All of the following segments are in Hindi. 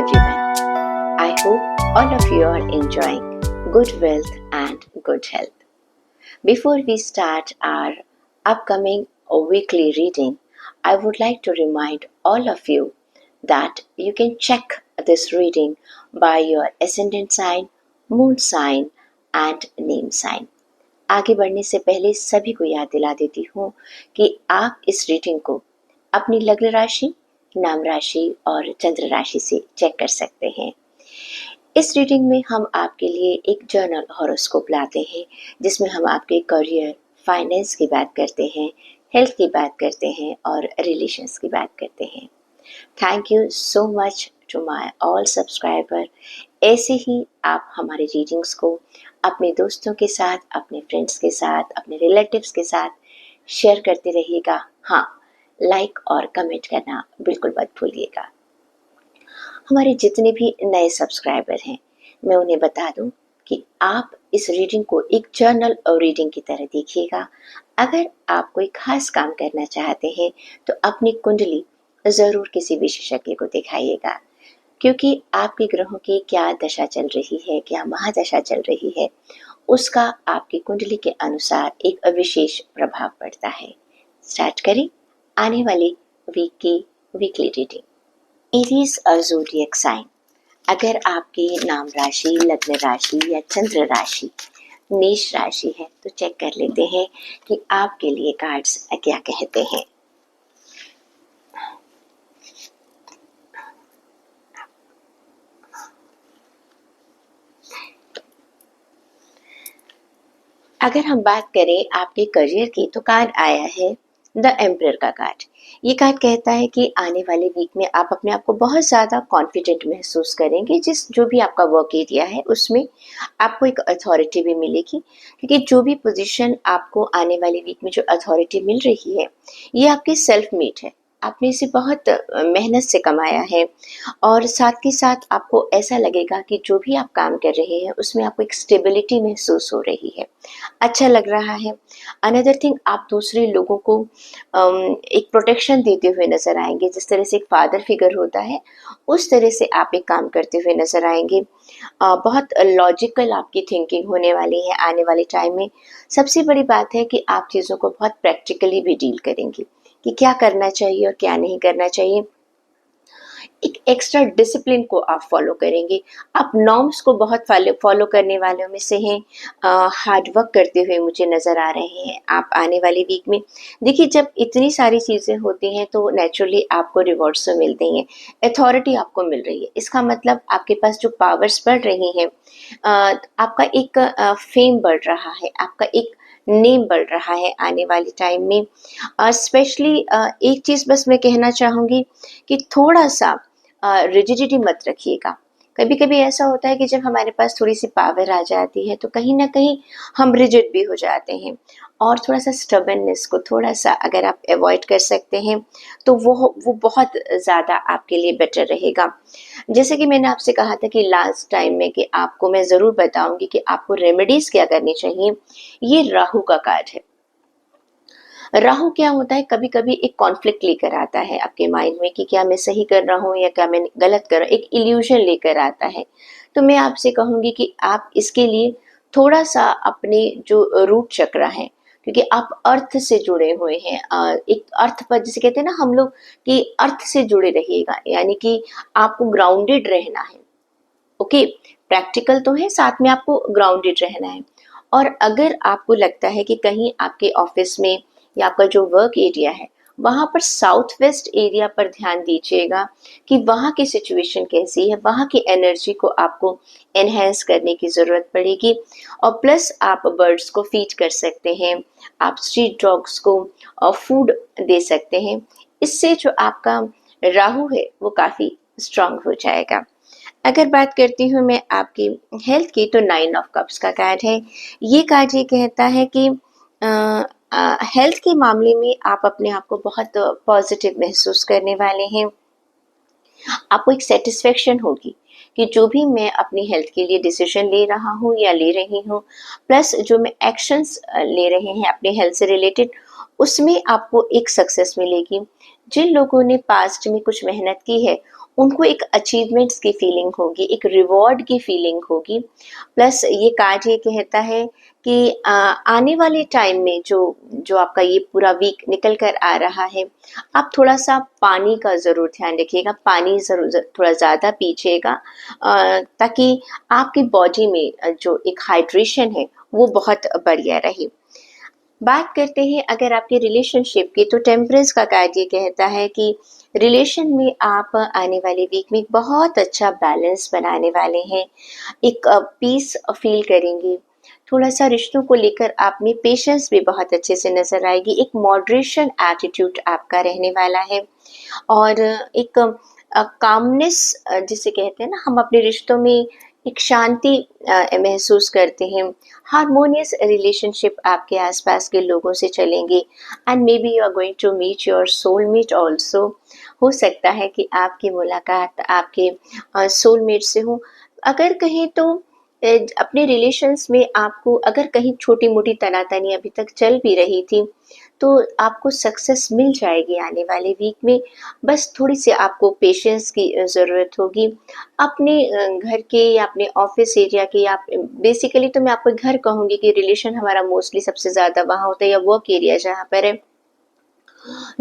everyone. I hope all of you are enjoying good wealth and good health. Before we start our upcoming weekly reading, I would like to remind all of you that you can check this reading by your ascendant sign, moon sign and name sign. आगे बढ़ने से पहले सभी को याद दिला देती हूँ कि आप इस रीडिंग को अपनी लग्न राशि, नाम राशि और चंद्र राशि से चेक कर सकते हैं। इस रीडिंग में हम आपके लिए एक जर्नल हॉरोस्कोप लाते हैं जिसमें हम आपके करियर, फाइनेंस की बात करते हैं, हेल्थ की बात करते हैं और रिलेशंस की बात करते हैं। Thank you so much to my all subscriber. ऐसे ही आप हमारे रीडिंग्स को अपने दोस्तों के साथ, अपने फ्रेंड्स के साथ, अपने रिलेटिव्स के साथ शेयर करते रहिएगा। हाँ, लाइक और कमेंट करना बिल्कुल मत भूलिएगा। हमारे जितने भी नए सब्सक्राइबर हैं, मैं उन्हें बता दूं कि आप इस रीडिंग को एक जर्नल और रीडिंग की तरह देखिएगा। अगर आप कोई खास काम करना चाहते हैं तो अपनी कुंडली ज़रूर किसी विशेषज्ञ को दिखाइएगा, क्योंकि आपके ग्रहों की क्या दशा चल रही है, क्या महादशा चल रही है, उसका आपकी कुंडली के अनुसार एक विशेष प्रभाव पड़ता है। स्टार्ट करें आने वाले वीक की वीकली रीडिंग। एरीज और ज़ोडिएक साइन। अगर आपकी नाम राशि, लग्न राशि या चंद्र राशि मेष राशि है तो चेक कर लेते हैं कि आपके लिए कार्ड्स क्या कहते हैं। अगर हम बात करें आपके करियर की तो कार्ड आया है द एम्परर का कार्ड। ये कार्ड कहता है कि आने वाले वीक में आप अपने आप को बहुत ज़्यादा कॉन्फिडेंट महसूस करेंगे। जो भी आपका वर्क एरिया है उसमें आपको एक अथॉरिटी भी मिलेगी, क्योंकि जो भी पोजीशन आपको आने वाले वीक में जो अथॉरिटी मिल रही है ये आपकी सेल्फ मेड है। आपने इसे बहुत मेहनत से कमाया है और साथ के साथ आपको ऐसा लगेगा कि जो भी आप काम कर रहे हैं उसमें आपको एक स्टेबिलिटी महसूस हो रही है, अच्छा लग रहा है। अनदर थिंग, आप दूसरे लोगों को एक प्रोटेक्शन देते हुए नज़र आएंगे। जिस तरह से एक फादर फिगर होता है उस तरह से आप एक काम करते हुए नज़र आएंगे। बहुत लॉजिकल आपकी थिंकिंग होने वाली है आने वाले टाइम में। सबसे बड़ी बात है कि आप चीज़ों को बहुत प्रैक्टिकली भी डील करेंगे कि क्या करना चाहिए और क्या नहीं करना चाहिए। एक एक्स्ट्रा डिसिप्लिन को आप फॉलो करेंगे। आप नॉर्म्स को बहुत फॉलो करने वालों में से हैं। हार्ड वर्क करते हुए मुझे नज़र आ रहे हैं आप आने वाले वीक में। देखिए, जब इतनी सारी चीज़ें होती हैं तो नेचुरली आपको रिवॉर्ड्स तो मिलते हैं, अथॉरिटी आपको मिल रही है। इसका मतलब आपके पास जो पावर्स बढ़ रही हैं, आपका एक फेम बढ़ रहा है, आपका एक नेम बढ़ रहा है आने वाले टाइम में। स्पेशली एक चीज़ बस मैं कहना चाहूँगी कि थोड़ा सा रिजिडिटी मत रखिएगा। कभी कभी ऐसा होता है कि जब हमारे पास थोड़ी सी पावर आ जाती है तो कहीं ना कहीं हम रिजिड भी हो जाते हैं, और थोड़ा सा स्टबर्ननेस को थोड़ा सा अगर आप अवॉइड कर सकते हैं तो वो बहुत ज़्यादा आपके लिए बेटर रहेगा। जैसे कि मैंने आपसे कहा था कि लास्ट टाइम में कि आपको मैं ज़रूर बताऊंगी कि आपको रेमेडीज़ क्या करनी चाहिए। ये राहु का कार्ड है। राहु क्या होता है, कभी कभी एक कॉन्फ्लिक्ट लेकर आता है आपके माइंड में कि क्या मैं सही कर रहा हूँ या क्या मैं गलत कर रहा हूँ, एक इल्यूजन लेकर आता है। तो मैं आपसे कहूँगी कि आप इसके लिए थोड़ा सा अपने जो रूट चक्र है, क्योंकि आप अर्थ से जुड़े हुए हैं, एक अर्थ पर जिसे कहते हैं ना हम लोग कि अर्थ से जुड़े रहिएगा, यानी कि आपको ग्राउंडेड रहना है। ओके, प्रैक्टिकल तो है, साथ में आपको ग्राउंडेड रहना है। और अगर आपको लगता है कि कहीं आपके ऑफिस में या आपका जो वर्क एरिया है वहाँ पर साउथ वेस्ट एरिया पर ध्यान दीजिएगा कि वहाँ की सिचुएशन कैसी है, वहाँ की एनर्जी को आपको एनहेंस करने की ज़रूरत पड़ेगी। और प्लस आप बर्ड्स को फीड कर सकते हैं, आप स्ट्रीट डॉग्स को फूड दे सकते हैं। इससे जो आपका राहु है वो काफ़ी स्ट्रांग हो जाएगा। अगर बात करती हूँ मैं आपकी हेल्थ की तो 9 ऑफ कप्स का कार्ड है। ये कार्ड ये कहता है कि हेल्थ के मामले में आप अपने आप को बहुत पॉजिटिव महसूस करने वाले हैं। आपको एक सेटिस्फेक्शन होगी कि जो भी मैं अपनी हेल्थ के लिए डिसीजन ले रहा हूँ या ले रही हूँ, प्लस जो मैं एक्शंस ले रहे हैं अपने हेल्थ से रिलेटेड, उसमें आपको एक सक्सेस मिलेगी। जिन लोगों ने पास्ट में कुछ मेहनत की है, उनको एक अचीवमेंट्स की फीलिंग होगी, एक रिवॉर्ड की फीलिंग होगी। प्लस ये कार्ड ये कहता है कि आने वाले टाइम में जो जो आपका ये पूरा वीक निकल कर आ रहा है, आप थोड़ा-सा पानी का ज़रूर ध्यान रखिएगा, पानी ज़रूर थोड़ा ज़्यादा पीजिएगा, ताकि आपकी बॉडी में जो एक हाइड्रेशन है, वो बहुत बढ़िया रहे। बात करते हैं अगर आपके रिलेशनशिप की, तो टेम्परेंस का कार्ड ये कहता है कि रिलेशन में आप आने वाले वीक में बहुत अच्छा बैलेंस बनाने वाले हैं, एक पीस फील करेंगे। थोड़ा-सा रिश्तों को लेकर आप में पेशेंस भी बहुत अच्छे से नज़र आएगी, एक मॉडरेशन एटीट्यूड आपका रहने वाला है और एक कामनेस जिसे कहते हैं ना, हम अपने रिश्तों में एक शांति महसूस करते हैं। हार्मोनियस रिलेशनशिप आपके आसपास के लोगों से चलेंगे and may be you are going to meet your soulmate also. हो सकता है कि आपकी मुलाकात आपके सोलमेट से हो। अगर कहें तो अपने रिलेशंस में आपको अगर कहीं छोटी-मोटी तनातनी अभी तक चल भी रही थी, तो आपको सक्सेस मिल जाएगी आने वाले वीक में। बस थोड़ी-सी आपको पेशेंस की ज़रूरत होगी। अपने घर के या अपने ऑफ़िस एरिया के या बेसिकली तो मैं आपको घर कहूँगी कि रिलेशन हमारा मोस्टली सबसे ज़्यादा वहाँ होता है या वर्क एरिया जहाँ पर है।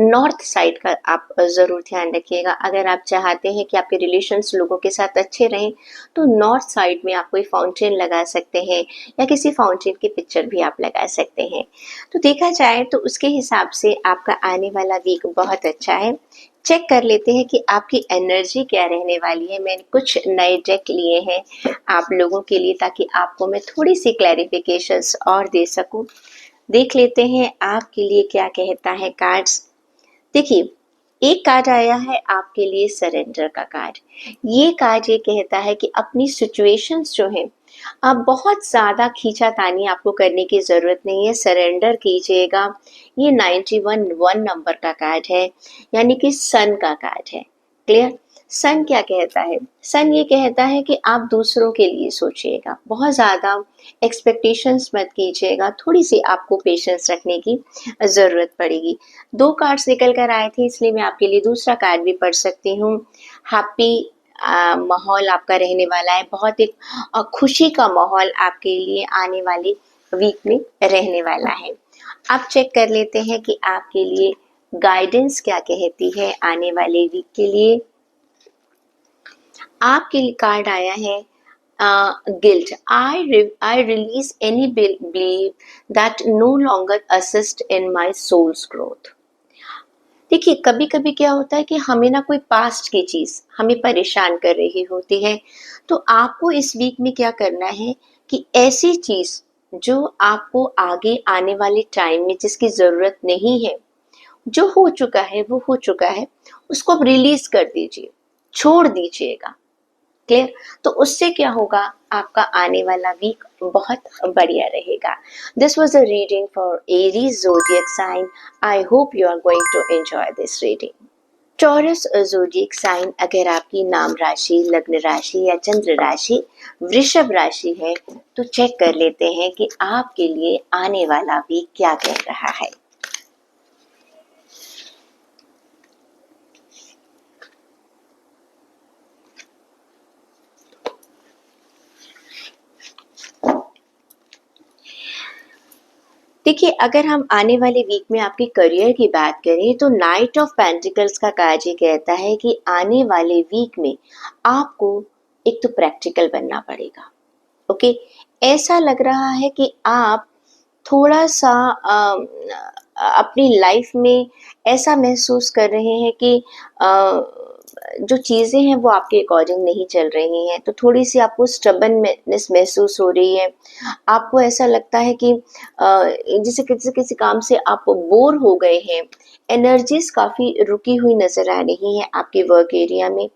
नॉर्थ साइड का आप ज़रूर ध्यान रखिएगा। अगर आप चाहते हैं कि आपके रिलेशंस लोगों के साथ अच्छे रहें, तो नॉर्थ साइड में आप कोई फाउंटेन लगा सकते हैं या किसी फाउंटेन की पिक्चर भी आप लगा सकते हैं। तो देखा जाए तो उसके हिसाब से आपका आने वाला वीक बहुत अच्छा है। चेक कर लेते हैं कि आपकी एनर्जी क्या रहने वाली है। मैंने कुछ नए डेक लिए हैं आप लोगों के लिए, ताकि आपको मैं थोड़ी-सी क्लैरिफ़िकेशंस और दे सकूँ। देख लेते हैं आपके लिए क्या कहता है कार्ड्स। देखिए, एक कार्ड आया है आपके लिए सरेंडर का कार्ड। ये कार्ड ये कहता है कि अपनी सिचुएशंस जो हैं, आप बहुत ज़्यादा खींचातानी आपको करने की ज़रूरत नहीं है, सरेंडर कीजिएगा। ये 91 1 नंबर का कार्ड है, यानी कि सन का कार्ड है। क्लियर? सन क्या कहता है? सन ये कहता है कि आप दूसरों के लिए सोचिएगा, बहुत ज़्यादा एक्सपेक्टेशंस मत कीजिएगा, थोड़ी-सी आपको पेशेंस रखने की ज़रूरत पड़ेगी। 2 कार्ड्स निकल कर आए थे, इसलिए मैं आपके लिए दूसरा कार्ड भी पढ़ सकती हूँ। हैप्पी माहौल आपका रहने वाला है, बहुत एक खुशी का माहौल आपके लिए आने वाले वीक में रहने वाला है। अब चेक कर लेते हैं कि आपके लिए गाइडेंस क्या कहती है आने वाले वीक के लिए। आपके लिए कार्ड आया है guilt. I release any belief that no longer assist in my soul's growth. देखिए, कभी-कभी क्या होता है कि हमें ना कोई पास्ट की चीज़ हमें परेशान कर रही होती है, तो आपको इस वीक में क्या करना है कि ऐसी चीज़ जो आपको आगे आने वाले टाइम में जिसकी ज़रूरत नहीं है, जो हो चुका है वो हो चुका है, उसको आप रिलीज़ कर दीजिए, छोड़ दीजिएगा। क्लियर? तो उससे क्या होगा, आपका आने वाला वीक बहुत बढ़िया रहेगा। This was a reading for Aries zodiac sign. I hope you are going to enjoy this reading. Taurus zodiac sign, अगर आपकी नाम राशि, लग्न राशि या चंद्र राशि वृषभ राशि है, तो चेक कर लेते हैं कि आपके लिए आने वाला वीक क्या कह रहा है। देखिए, अगर हम आने वाले वीक में आपके करियर की बात करें, तो नाइट ऑफ पेंटिकल्स का कार्ड ये कहता है कि आने वाले वीक में आपको एक तो प्रैक्टिकल बनना पड़ेगा। ओके? ऐसा लग रहा है कि आप थोड़ा-सा अपनी लाइफ में ऐसा महसूस कर रहे हैं कि अ, जो चीज़ें हैं वो आपके अकॉर्डिंग नहीं चल रही हैं, तो थोड़ी-सी आपको स्टबर्ननेस महसूस हो रही है। आपको ऐसा लगता है कि जैसे किसी किसी काम से आप बोर हो गए हैं, एनर्जीज़ काफ़ी रुकी हुई नज़र आ रही हैं आपके वर्क एरिया में,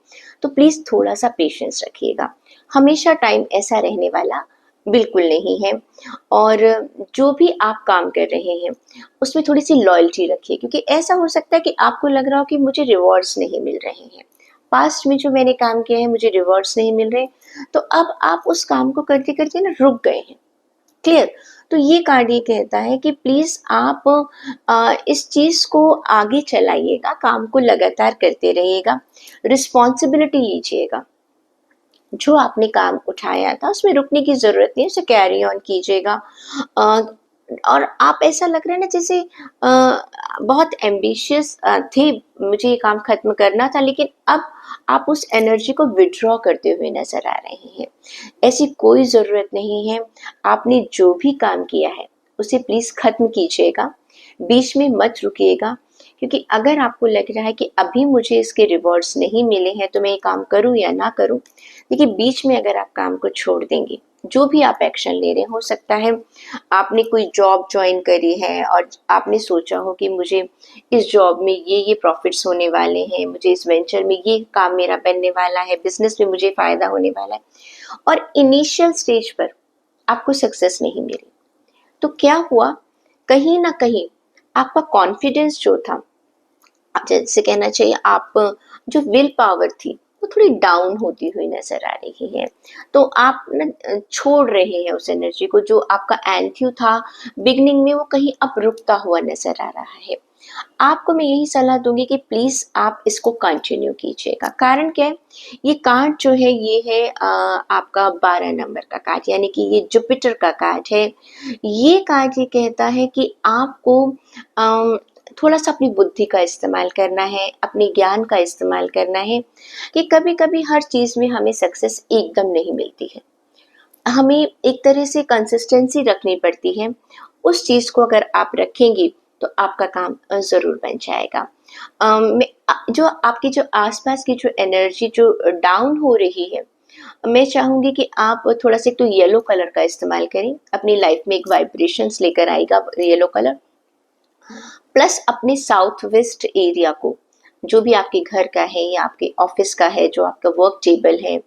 तो प्लीज़ थोड़ा-सा पेशेंस रखिएगा। हमेशा टाइम ऐसा रहने वाला बिल्कुल नहीं है, और जो भी आप काम कर रहे हैं, उसमें थोड़ी-सी लॉयल्टी रखिए, क्योंकि ऐसा हो सकता है कि आपको लग रहा हो कि मुझे रिवॉर्ड्स नहीं मिल रहे हैं। पास्ट में जो मैंने काम किया है मुझे रिवॉर्ड्स नहीं मिल रहे, तो अब आप उस काम को करते-करते ना रुक गए हैं। क्लियर? तो ये कार्ड ये कहता है कि प्लीज़ आप इस चीज़ को आगे चलाइएगा, काम को लगातार करते रहिएगा, रिस्पॉन्सिबिलिटी लीजिएगा। जो आपने काम उठाया था उसमें रुकने की ज़रूरत नहीं है, उसे कैरी ऑन कीजिएगा। अ, और आप ऐसा लग रहा है ना जैसे बहुत एम्बिशियस थे, मुझे ये काम खत्म करना था, लेकिन अब आप उस एनर्जी को विथड्रॉ करते हुए नज़र आ रहे हैं। ऐसी कोई ज़रूरत नहीं है, आपने जो भी काम किया है उसे प्लीज़ ख़त्म कीजिएगा, बीच में मत रुकिएगा, क्योंकि अगर आपको लग रहा है कि अभी मुझे इसके रिवॉर्ड्स नहीं मिले हैं तो मैं ये काम करूँ या ना करूँ, देखिए बीच में अगर आप काम को छोड़ देंगे, जो भी आप एक्शन ले रहे हैं, हो सकता है आपने कोई जॉब ज्वाइन करी है और आपने सोचा हो कि मुझे इस जॉब में ये प्रॉफिट्स होने वाले हैं, मुझे इस वेंचर में ये काम मेरा बनने वाला है, बिजनेस में मुझे फ़ायदा होने वाला है, और इनिशियल स्टेज पर आपको सक्सेस नहीं मिली। तो क्या हुआ, कहीं ना कहीं आपका कॉन्फिडेंस जो था, जैसे कहना चाहिए आप जो विल पावर थी वो थोड़ी डाउन होती हुई नजर आ रही है। तो आप ना छोड़ रहे हैं उस एनर्जी को, जो आपका एंथ्यू था बिगनिंग में वो कहीं अब रुकता हुआ नजर आ रहा है। आपको मैं यही सलाह दूंगी कि प्लीज आप इसको कंटिन्यू कीजिएगा। कारण क्या है, ये कार्ड जो है ये है आपका 12 नंबर का कार्ड, यानी कि ये जुपिटर का कार्ड है। ये कार्ड ये कहता है कि आपको अम, थोड़ा सा अपनी बुद्धि का इस्तेमाल करना है, अपने ज्ञान का इस्तेमाल करना है, कि कभी कभी हर चीज में हमें सक्सेस एकदम नहीं मिलती है, हमें एक तरह से कंसिस्टेंसी रखनी पड़ती है। उस चीज़ को अगर आप रखेंगी तो आपका काम ज़रूर बन जाएगा। जो आपकी जो आसपास की जो एनर्जी जो डाउन हो रही है, मैं चाहूँगी कि आप थोड़ा सा एक तो येलो कलर का इस्तेमाल करें, अपनी लाइफ में एक वाइब्रेशंस लेकर आएगा येलो कलर। प्लस अपने साउथ वेस्ट एरिया को, जो भी आपके घर का है या आपके ऑफिस का है, जो आपका वर्क टेबल है,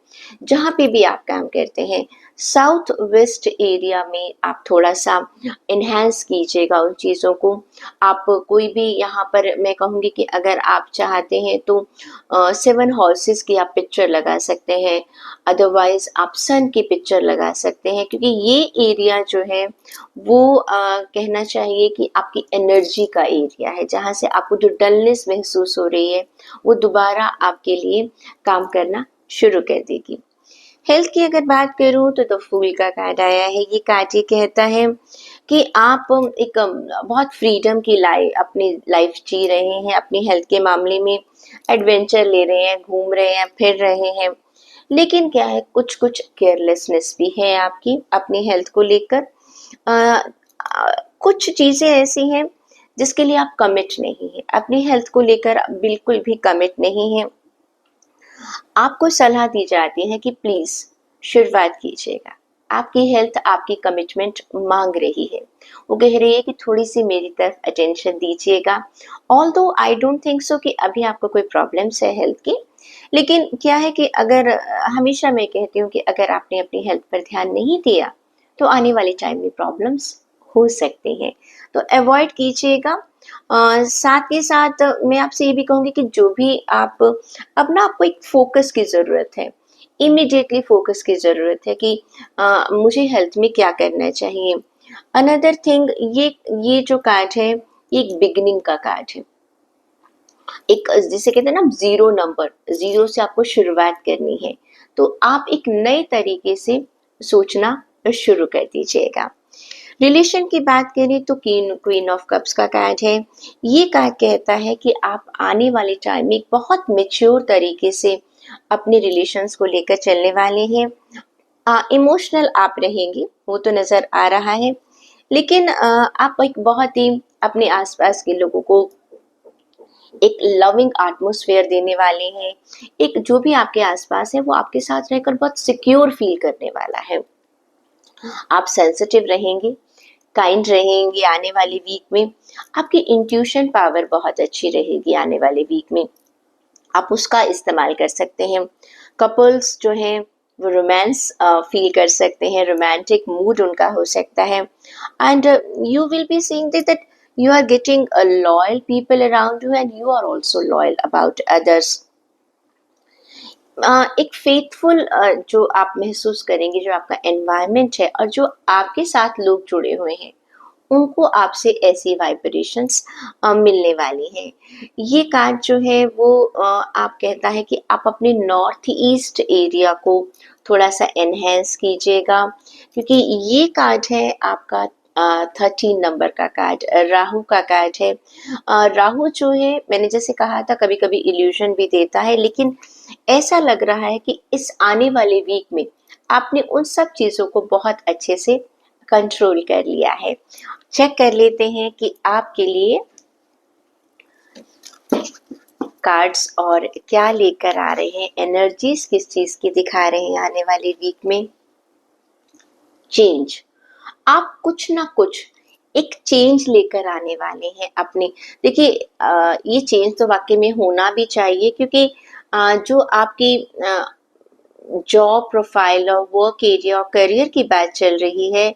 जहाँ पे भी आप काम करते हैं, साउथ वेस्ट एरिया में आप थोड़ा सा इन्हेंस कीजिएगा उन चीज़ों को। आप कोई भी यहाँ पर, मैं कहूँगी कि अगर आप चाहते हैं तो 7 हॉर्सेस की आप पिक्चर लगा सकते हैं, अदरवाइज आप सन की पिक्चर लगा सकते हैं, क्योंकि ये एरिया जो है वो कहना चाहिए कि आपकी एनर्जी का एरिया है, जहाँ से आपको जो डलनेस महसूस हो रही है वो दोबारा आपके लिए काम करना शुरू कर देगी। हेल्थ की अगर बात करूं तो फूल का कार्ड आया है। ये कार्ड ये कहता है कि आप एक बहुत फ्रीडम की अपनी लाइफ जी रहे हैं, अपनी हेल्थ के मामले में एडवेंचर ले रहे हैं, घूम रहे हैं, फिर रहे हैं, लेकिन क्या है कुछ कुछ केयरलेसनेस भी है आपकी अपनी हेल्थ को लेकर। अ, कुछ चीज़ें ऐसी हैं जिसके लिए आप कमिट नहीं है, अपनी हेल्थ को लेकर बिल्कुल भी कमिट नहीं है। आपको सलाह दी जाती है कि प्लीज शुरुआत कीजिएगा, आपकी हेल्थ आपकी कमिटमेंट मांग रही है, वो कह रही है कि थोड़ी सी मेरी तरफ अटेंशन दीजिएगा। Although I don't think so कि अभी आपको कोई प्रॉब्लम्स है हेल्थ की, लेकिन क्या है कि अगर हमेशा मैं कहती हूँ कि अगर आपने अपनी हेल्थ पर ध्यान नहीं दिया तो आने वाले टाइम में प्रॉब्लम्स हो सकती हैं, तो अवॉइड कीजिएगा। साथ के साथ मैं आपसे ये भी कहूँगी कि जो भी आप, अब ना आपको एक फोकस की ज़रूरत है, इमीडिएटली फोकस की ज़रूरत है कि मुझे हेल्थ में क्या करना चाहिए। अनदर थिंग, ये जो कार्ड है ये एक बिगिनिंग का कार्ड है, एक जिसे कहते हैं ना ज़ीरो नंबर, ज़ीरो से आपको शुरुआत करनी है, तो आप एक नए तरीके से सोचना शुरू कर दीजिएगा। रिलेशन की बात करें तो क्वीन ऑफ कप्स का कार्ड है। ये कार्ड कहता है कि आप आने वाले टाइम में एक बहुत मेच्योर तरीके से अपने रिलेशंस को लेकर चलने वाले हैं। इमोशनल आप रहेंगे, वो तो नज़र आ रहा है, लेकिन आप एक बहुत ही अपने आसपास के लोगों को एक लविंग एटमॉस्फेयर देने वाले हैं। एक जो भी आपके आसपास है वो आपके साथ रहकर बहुत सिक्योर फील करने वाला है। आप सेंसिटिव रहेंगे, काइंड रहेंगे आने वाले वीक में। आपकी इंट्यूशन पावर बहुत अच्छी रहेगी आने वाले वीक में, आप उसका इस्तेमाल कर सकते हैं। कपल्स जो हैं वो रोमांस फील कर सकते हैं, रोमांटिक मूड उनका हो सकता है, and you will be seeing that you are getting a loyal people around you and you are also loyal about others. एक फेथफुल जो आप महसूस करेंगे, जो आपका एनवायरनमेंट है और जो आपके साथ लोग जुड़े हुए हैं, उनको आपसे ऐसी वाइब्रेशंस मिलने वाली हैं। ये कार्ड जो है वो आप कहता है कि आप अपने नॉर्थ ईस्ट एरिया को थोड़ा-सा एनहांस कीजिएगा, क्योंकि ये कार्ड है आपका 13 नंबर का कार्ड, राहु का कार्ड है। राहु जो है, मैंने जैसे कहा था, कभी-कभी इल्यूज़न भी देता है, लेकिन ऐसा लग रहा है कि इस आने वाले वीक में आपने उन सब चीज़ों को बहुत अच्छे से कंट्रोल कर लिया है। चेक कर लेते हैं कि आपके लिए कार्ड्स और क्या लेकर आ रहे हैं, एनर्जीज किस चीज की दिखा रहे हैं आने वाले वीक में। चेंज, आप कुछ ना कुछ एक चेंज लेकर आने वाले हैं अपने। देखिए, ये चेंज तो वाकई में होना भी चाहिए, क्योंकि जो आपकी जॉब प्रोफाइल और वर्क एरिया और करियर की बात चल रही है,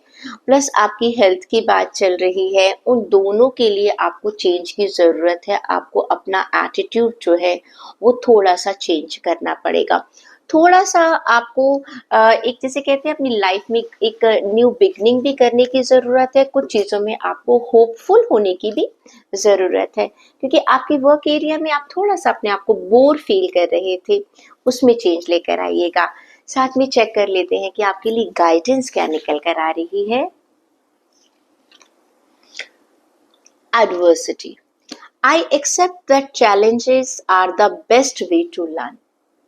प्लस आपकी हेल्थ की बात चल रही है, उन दोनों के लिए आपको चेंज की ज़रूरत है। आपको अपना एटीट्यूड जो है वो थोड़ा-सा चेंज करना पड़ेगा। थोड़ा-सा आपको एक, जिसे कहते हैं, अपनी लाइफ में एक न्यू बिगिनिंग भी करने की ज़रूरत है। कुछ चीज़ों में आपको होपफुल होने की भी ज़रूरत है, क्योंकि आपके वर्क एरिया में आप थोड़ा-सा अपने आप को बोर फ़ील कर रहे थे, उसमें चेंज लेकर आइएगा। साथ में चेक कर लेते हैं कि आपके लिए गाइडेंस क्या निकल कर आ रही है। Adversity, I accept that challenges are the best way to learn.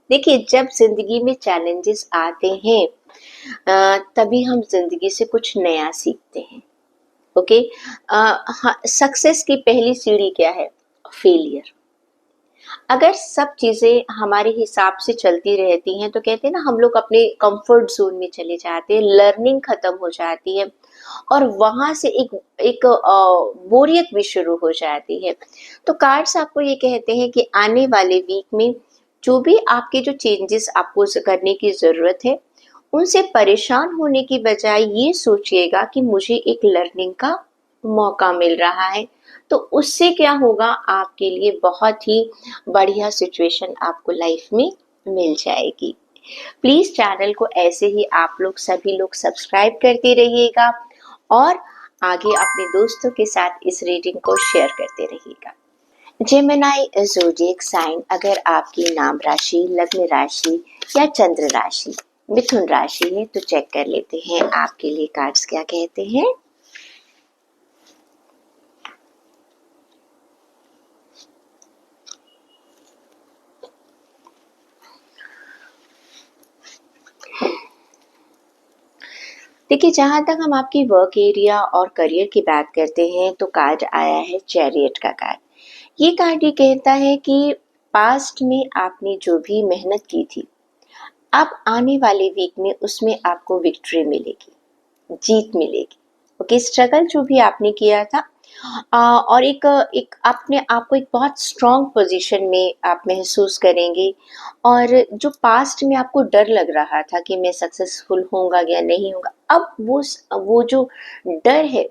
देखिए, जब जिंदगी में चैलेंजेस आते हैं तभी हम जिंदगी से कुछ नया सीखते हैं। ओके, सक्सेस की पहली सीढ़ी क्या है? फेलियर। अगर सब चीज़ें हमारे हिसाब से चलती रहती हैं तो कहते हैं ना, हम लोग अपने कंफर्ट जोन में चले जाते हैं, लर्निंग खत्म हो जाती है और वहाँ से एक एक बोरियत भी शुरू हो जाती है। तो कार्ड्स आपको ये कहते हैं कि आने वाले वीक में जो भी आपके जो चेंजेस आपको करने की ज़रूरत है, उनसे परेशान होने की बजाय ये सोचिएगा कि मुझे एक लर्निंग का मौका मिल रहा है। तो उससे क्या होगा, आपके लिए बहुत ही बढ़िया सिचुएशन आपको लाइफ में मिल जाएगी। प्लीज़ चैनल को ऐसे ही आप लोग सभी लोग सब्सक्राइब करते रहिएगा और आगे अपने दोस्तों के साथ इस रीडिंग को शेयर करते रहिएगा। जेमिनी ज़ोडिएक साइन, अगर आपकी नाम राशि, लग्न राशि या चंद्र राशि मिथुन राशि है तो चेक कर लेते हैं आपके लिए कार्ड्स क्या कहते हैं। देखिए, जहाँ तक हम आपकी वर्क एरिया और करियर की बात करते हैं तो कार्ड आया है चैरियट का कार्ड। ये कार्ड ये कहता है कि पास्ट में आपने जो भी मेहनत की थी, अब आने वाले वीक में उसमें आपको विक्ट्री मिलेगी, जीत मिलेगी। ओके, स्ट्रगल जो भी आपने किया था और एक एक अपने आप को एक बहुत स्ट्रॉन्ग पोजीशन में आप महसूस करेंगे। और जो पास्ट में आपको डर लग रहा था कि मैं सक्सेसफुल होऊंगा या नहीं होगा, अब वो जो डर है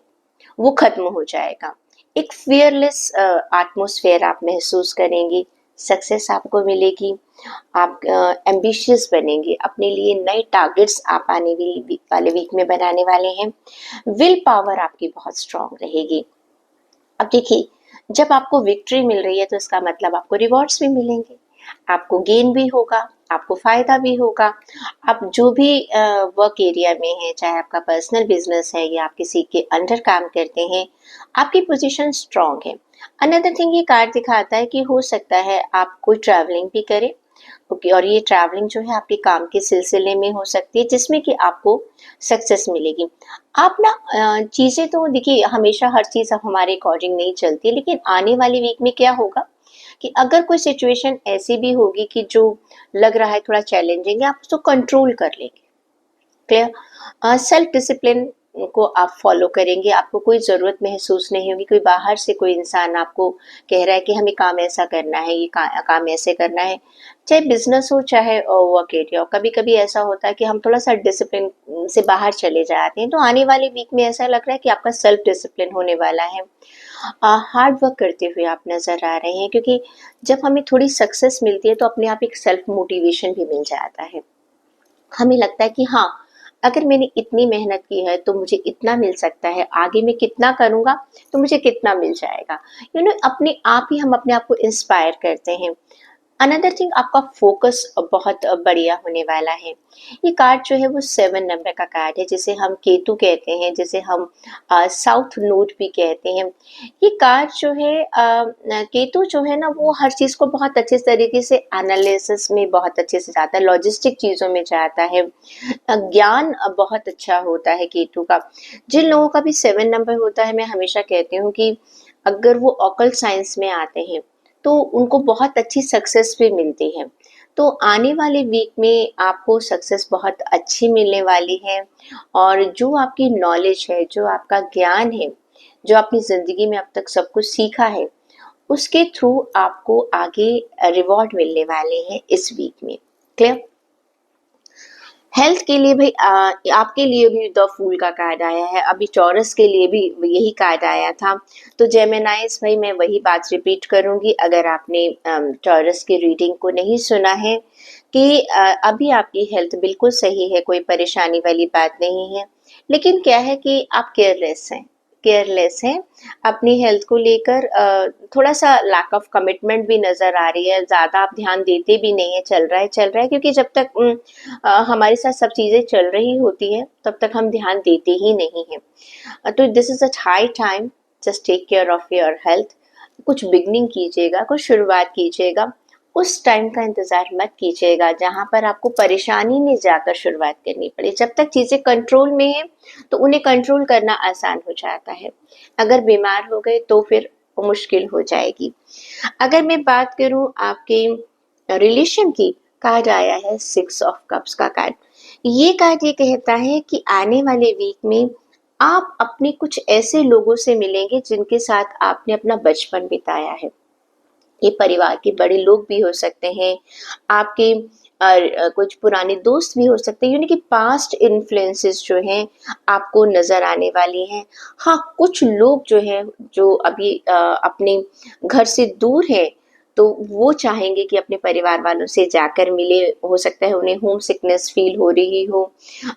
वो खत्म हो जाएगा। एक फियरलेस एटमॉस्फेयर आप महसूस करेंगे, सक्सेस आपको मिलेगी, आप एम्बिशियस बनेंगे, अपने लिए नए टारगेट्स आप आने वाले वीक में बनाने वाले हैं। विल पावर आपकी बहुत स्ट्रांग रहेगी। अब देखिए, जब आपको विक्ट्री मिल रही है तो इसका मतलब आपको रिवॉर्ड्स भी मिलेंगे, आपको गेन भी होगा, आपको फ़ायदा भी होगा। आप जो भी वर्क एरिया में हैं, चाहे आपका पर्सनल बिजनेस है या आप किसी के अंडर काम करते हैं, आपकी पोजीशन स्ट्रांग है। अनदर थिंग, ये कार्ड दिखाता है कि हो सकता है आप कोई ट्रैवलिंग भी करें। ओके, और ये ट्रैवलिंग जो है आपके काम के सिलसिले में हो सकती है, जिसमें कि आपको सक्सेस मिलेगी। आप ना चीज़ें तो देखिए, हमेशा हर चीज़ हमारे अकॉर्डिंग नहीं चलती है, लेकिन आने वाले वीक में क्या होगा कि अगर कोई सिचुएशन ऐसी भी होगी कि जो लग रहा है थोड़ा चैलेंजिंग है, आप उसको कंट्रोल कर लेंगे। क्लियर? सेल्फ डिसिप्लिन को आप फॉलो करेंगे, आपको कोई ज़रूरत महसूस नहीं होगी, कोई बाहर से कोई इंसान आपको कह रहा है कि हमें काम ऐसा करना है, ये काम ऐसे करना है। चाहे बिजनेस हो, चाहे वर्क एरिया हो, कभी कभी ऐसा होता है कि हम थोड़ा सा डिसिप्लिन से बाहर चले जाते हैं, तो आने वाले वीक में ऐसा लग रहा है कि आपका सेल्फ डिसिप्लिन होने वाला है। हार्ड वर्क करते हुए आप नज़र आ रहे हैं, क्योंकि जब हमें थोड़ी सक्सेस मिलती है तो अपने आप एक सेल्फ मोटिवेशन भी मिल जाता है। हमें लगता है कि हाँ, अगर मैंने इतनी मेहनत की है तो मुझे इतना मिल सकता है, आगे मैं कितना करूँगा तो मुझे कितना मिल जाएगा। अपने आप ही हम अपने आप को इंस्पायर करते हैं। अनदर थिंग, आपका फोकस बहुत बढ़िया होने वाला है। ये कार्ड जो है वो 7 नंबर का कार्ड है, जिसे हम केतु कहते हैं, जिसे हम साउथ नोड भी कहते हैं। ये कार्ड जो है केतु जो है ना, वो हर चीज़ को बहुत अच्छे तरीके से एनालिसिस में बहुत अच्छे से जाता है, लॉजिस्टिक चीज़ों में जाता है। ज्ञान बहुत अच्छा होता है केतु का। जिन लोगों का भी 7 नंबर होता है, मैं हमेशा कहती हूँ कि अगर वो ऑकल्ट साइंस में आते हैं तो उनको बहुत अच्छी सक्सेस भी मिलती है। तो आने वाले वीक में आपको सक्सेस बहुत अच्छी मिलने वाली है, और जो आपकी नॉलेज है, जो आपका ज्ञान है, जो आपने ज़िंदगी में अब तक सब कुछ सीखा है, उसके थ्रू आपको आगे रिवॉर्ड मिलने वाले हैं इस वीक में। क्लियर? हेल्थ के लिए भाई आपके लिए भी द फूल का कार्ड आया है, अभी टॉरस के लिए भी यही कार्ड आया था। तो जेमिनाइज भाई, मैं वही बात रिपीट करूंगी, अगर आपने टॉरस की रीडिंग को नहीं सुना है, कि अभी आपकी हेल्थ बिल्कुल सही है, कोई परेशानी वाली बात नहीं है, लेकिन क्या है कि आप केयरलेस हैं अपनी हेल्थ को लेकर। थोड़ा सा लैक ऑफ कमिटमेंट भी नज़र आ रही है, ज़्यादा आप ध्यान देते भी नहीं है, चल रहा है, क्योंकि जब तक हमारे साथ सब चीज़ें चल रही होती हैं तब तक हम ध्यान देते ही नहीं हैं। तो this is a high time, just take care of your health. कुछ बिगनिंग कीजिएगा, कुछ शुरुआत कीजिएगा, उस टाइम का इंतज़ार मत कीजिएगा जहाँ पर आपको परेशानी में जाकर शुरुआत करनी पड़े। जब तक चीज़ें कंट्रोल में हैं तो उन्हें कंट्रोल करना आसान हो जाता है, अगर बीमार हो गए तो फिर मुश्किल हो जाएगी। अगर मैं बात करूँ आपके रिलेशन की, कार्ड आया है 6 ऑफ कप्स का कार्ड। ये कार्ड ये कहता है कि आने वाले वीक में आप अपने कुछ ऐसे लोगों से मिलेंगे जिनके साथ आपने अपना बचपन बिताया है। ये परिवार के बड़े लोग भी हो सकते हैं, आपके कुछ पुराने दोस्त भी हो सकते हैं, यानी कि पास्ट इन्फ्लुएंसेस जो हैं आपको नज़र आने वाली हैं। हाँ, कुछ लोग जो हैं, जो अभी अपने घर से दूर हैं, तो वो चाहेंगे कि अपने परिवार वालों से जाकर मिले। हो सकता है उन्हें होम सिकनेस फील हो रही हो,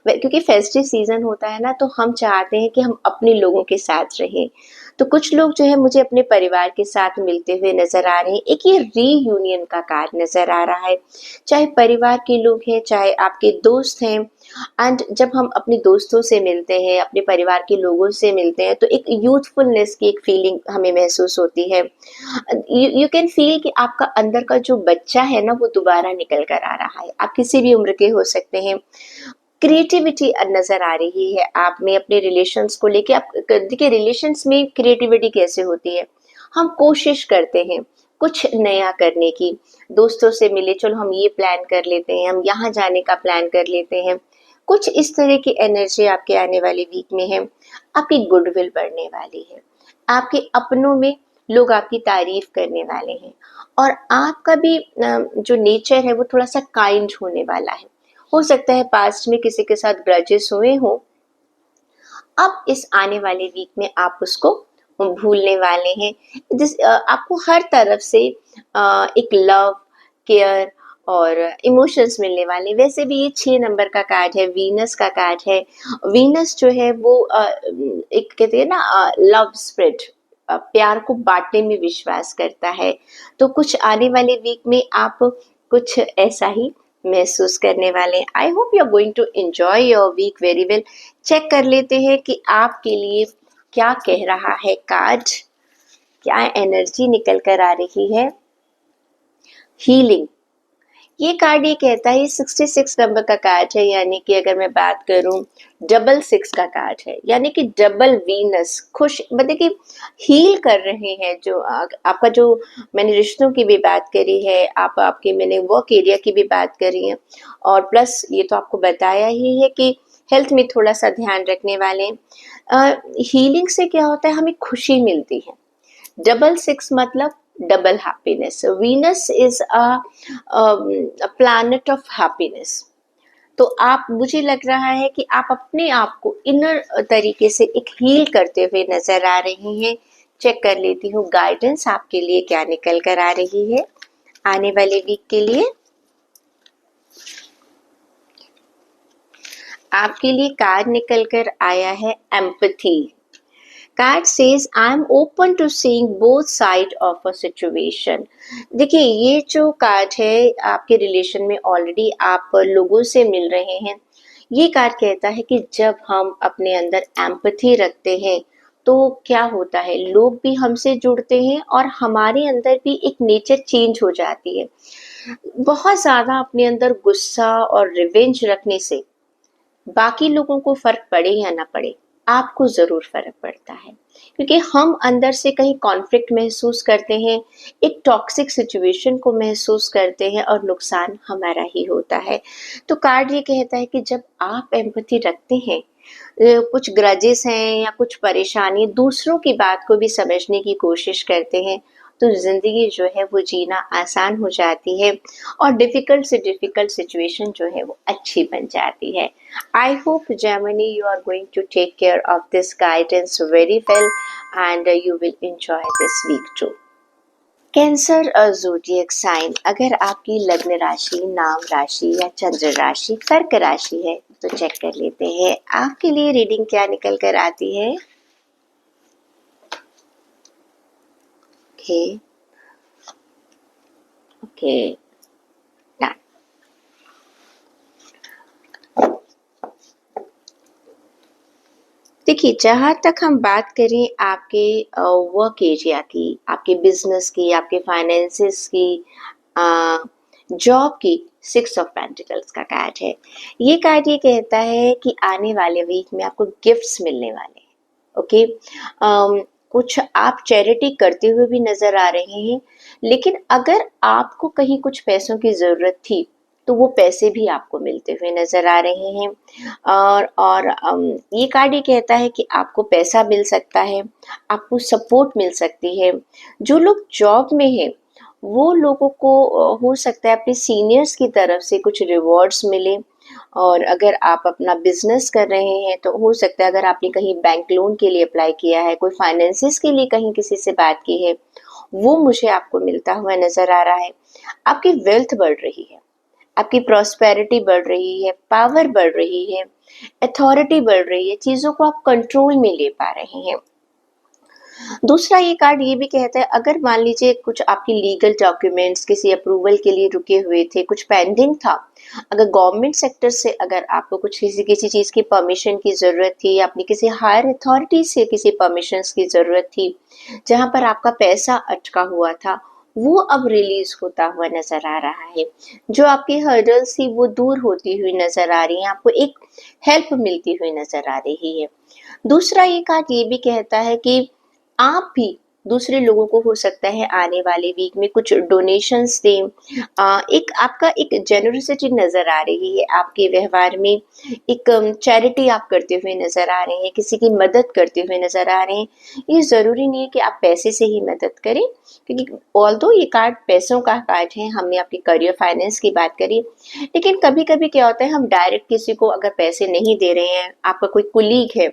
क्योंकि फेस्टिव सीजन होता है ना, तो हम चाहते हैं कि हम अपने लोगों के साथ रहें। तो कुछ लोग जो है मुझे अपने परिवार के साथ मिलते हुए नज़र आ रहे हैं। एक ये रीयूनियन का कार्ड नज़र आ रहा है, चाहे परिवार के लोग हैं, चाहे आपके दोस्त हैं। एंड जब हम अपने दोस्तों से मिलते हैं, अपने परिवार के लोगों से मिलते हैं, तो एक यूथफुलनेस की एक फीलिंग हमें महसूस होती है। यू कैन फील कि आपका अंदर का जो बच्चा है ना, वो दोबारा निकल कर आ रहा है। आप किसी भी उम्र के हो सकते हैं। क्रिएटिविटी नज़र आ रही है आप में अपने रिलेशंस को लेके। आप देखिए, रिलेशंस में क्रिएटिविटी कैसे होती है, हम कोशिश करते हैं कुछ नया करने की। दोस्तों से मिले, चलो हम ये प्लान कर लेते हैं, हम यहाँ जाने का प्लान कर लेते हैं। कुछ इस तरह की एनर्जी आपके आने वाले वीक में है। आपकी गुडविल बढ़ने वाली है, आपके अपनों में लोग आपकी तारीफ करने वाले हैं, और आपका भी जो नेचर है वो थोड़ा सा काइंड होने वाला है। हो सकता है पास्ट में किसी के साथ ग्रजेस हुए हों, अब इस आने वाले वीक में आप उसको भूलने वाले हैं। आपको हर तरफ से एक लव, केयर और इमोशंस मिलने वाले। वैसे भी ये 6 नंबर का कार्ड है, वीनस का कार्ड है। वीनस जो है वो एक कहते हैं ना, लव स्प्रेड, प्यार को बांटने में विश्वास करता है। तो कुछ आने वाले वीक में आप कुछ ऐसा ही महसूस करने वाले हैं। I hope you are going to enjoy your week very well. Check कर लेते हैं कि आपके लिए क्या कह रहा है कार्ड, क्या एनर्जी निकल कर आ रही है। हीलिंग, ये कार्ड ये कहता है, ये 66 नंबर का कार्ड है, यानी कि अगर मैं बात करूं, डबल 6 का कार्ड है, यानी कि डबल वीनस खुश, मतलब कि हील कर रहे हैं। जो आपका जो, मैंने रिश्तों की भी बात करी है, आपके मैंने वर्क एरिया की भी बात करी है, और प्लस ये तो आपको बताया ही है कि हेल्थ में थोड़ा सा ध्यान रखने वाले हैं। हीलिंग से क्या होता है, हमें खुशी मिलती है। डबल सिक्स मतलब double happiness. Venus is a planet of happiness. तो आप, मुझे लग रहा है कि आप अपने आप को इनर तरीके से एक हील करते हुए नजर आ रही हैं। चेक कर लेती हूँ गाइडेंस आपके लिए क्या निकल कर आ रही है आने वाले वीक के लिए। आपके लिए कार्ड निकल कर आया है empathy. Card says I am open to seeing both side of a situation. देखिए, ये जो कार्ड है, आपके रिलेशन में ऑलरेडी आप लोगों से मिल रहे हैं। ये कार्ड कहता है कि जब हम अपने अंदर एम्पैथी रखते हैं तो क्या होता है, लोग भी हमसे जुड़ते हैं और हमारे अंदर भी एक नेचर चेंज हो जाती है। बहुत ज्यादा अपने अंदर गुस्सा और रिवेंज रखने से बाकी लोगों को फर्क पड़े या ना पड़े, आपको जरूर फर्क पड़ता है, क्योंकि हम अंदर से कहीं कॉन्फ्लिक्ट महसूस करते हैं, एक टॉक्सिक सिचुएशन को महसूस करते हैं और नुकसान हमारा ही होता है। तो कार्ड ये कहता है कि जब आप एम्पैथी रखते हैं, कुछ ग्रजेस हैं या कुछ परेशानी, दूसरों की बात को भी समझने की कोशिश करते हैं, तो जिंदगी जो है वो जीना आसान हो जाती है और डिफिकल्ट से डिफिकल्ट सिचुएशन जो है वो अच्छी बन जाती है। I hope Gemini you are going to take care of this guidance very well and you will enjoy this week too. Cancer zodiac sign, अगर आपकी लग्न राशि, नाम राशि या चंद्र राशि कर्क राशि है तो चेक कर लेते हैं आपके लिए रीडिंग क्या निकल कर आती है। ओके ओके, देखिए, जहाँ तक हम बात करें आपके वर्क एरिया की, आपके बिजनेस की, आपके फाइनेंसेस की, जॉब की, 6 ऑफ पेंटिकल्स का कार्ड है। ये कार्ड ये कहता है कि आने वाले वीक में आपको गिफ्ट्स मिलने वाले हैं। ओके, कुछ आप चैरिटी करते हुए भी नजर आ रहे हैं, लेकिन अगर आपको कहीं कुछ पैसों की जरूरत थी तो वो पैसे भी आपको मिलते हुए नजर आ रहे हैं। और ये कार्ड ये कहता है कि आपको पैसा मिल सकता है, आपको सपोर्ट मिल सकती है। जो लोग जॉब में हैं वो लोगों को हो सकता है अपने सीनियर्स की तरफ से कुछ रिवॉर्ड्स मिले। और अगर आप अपना बिजनेस कर रहे हैं तो हो सकता है, अगर आपने कहीं बैंक लोन के लिए अप्लाई किया है, कोई फाइनेंसिस के लिए कहीं किसी से बात की है, वो मुझे आपको मिलता हुआ नजर आ रहा है। आपकी वेल्थ बढ़ रही है, आपकी प्रॉस्पेरिटी बढ़ रही है, पावर बढ़ रही है, अथॉरिटी बढ़ रही है, चीजों को आप कंट्रोल में ले पा रहे हैं। दूसरा ये कार्ड ये भी कहता है, अगर मान लीजिए कुछ आपकी लीगल डॉक्यूमेंट्स किसी अप्रूवल के लिए रुके हुए थे, कुछ पेंडिंग था, अगर गवर्नमेंट सेक्टर से अगर आपको कुछ किसी किसी चीज की परमिशन की जरूरत थी या अपनी किसी हायर अथॉरिटी से किसी परमिशन की जरूरत थी, जहां पर आपका पैसा अटका हुआ था, वो अब रिलीज होता हुआ नजर आ रहा है। जो आपकी हर्डल्स थी वो दूर होती हुई नजर आ रही है, आपको एक हेल्प मिलती हुई नजर आ रही है। दूसरा ये कार्ड ये भी कहता है कि आप भी दूसरे लोगों को हो सकता है आने वाले वीक में कुछ डोनेशंस दें। एक आपका एक जेनरसिटी नजर आ रही है आपके व्यवहार में, एक चैरिटी आप करते हुए नजर आ रहे हैं, किसी की मदद करते हुए नजर आ रहे हैं। ये जरूरी नहीं है कि आप पैसे से ही मदद करें, क्योंकि ऑल्दो ये कार्ड पैसों का कार्ड है, हमने आपके करियर फाइनेंस की बात करी, लेकिन कभी कभी क्या होता है, हम डायरेक्ट किसी को अगर पैसे नहीं दे रहे हैं, आपका कोई कुलीग है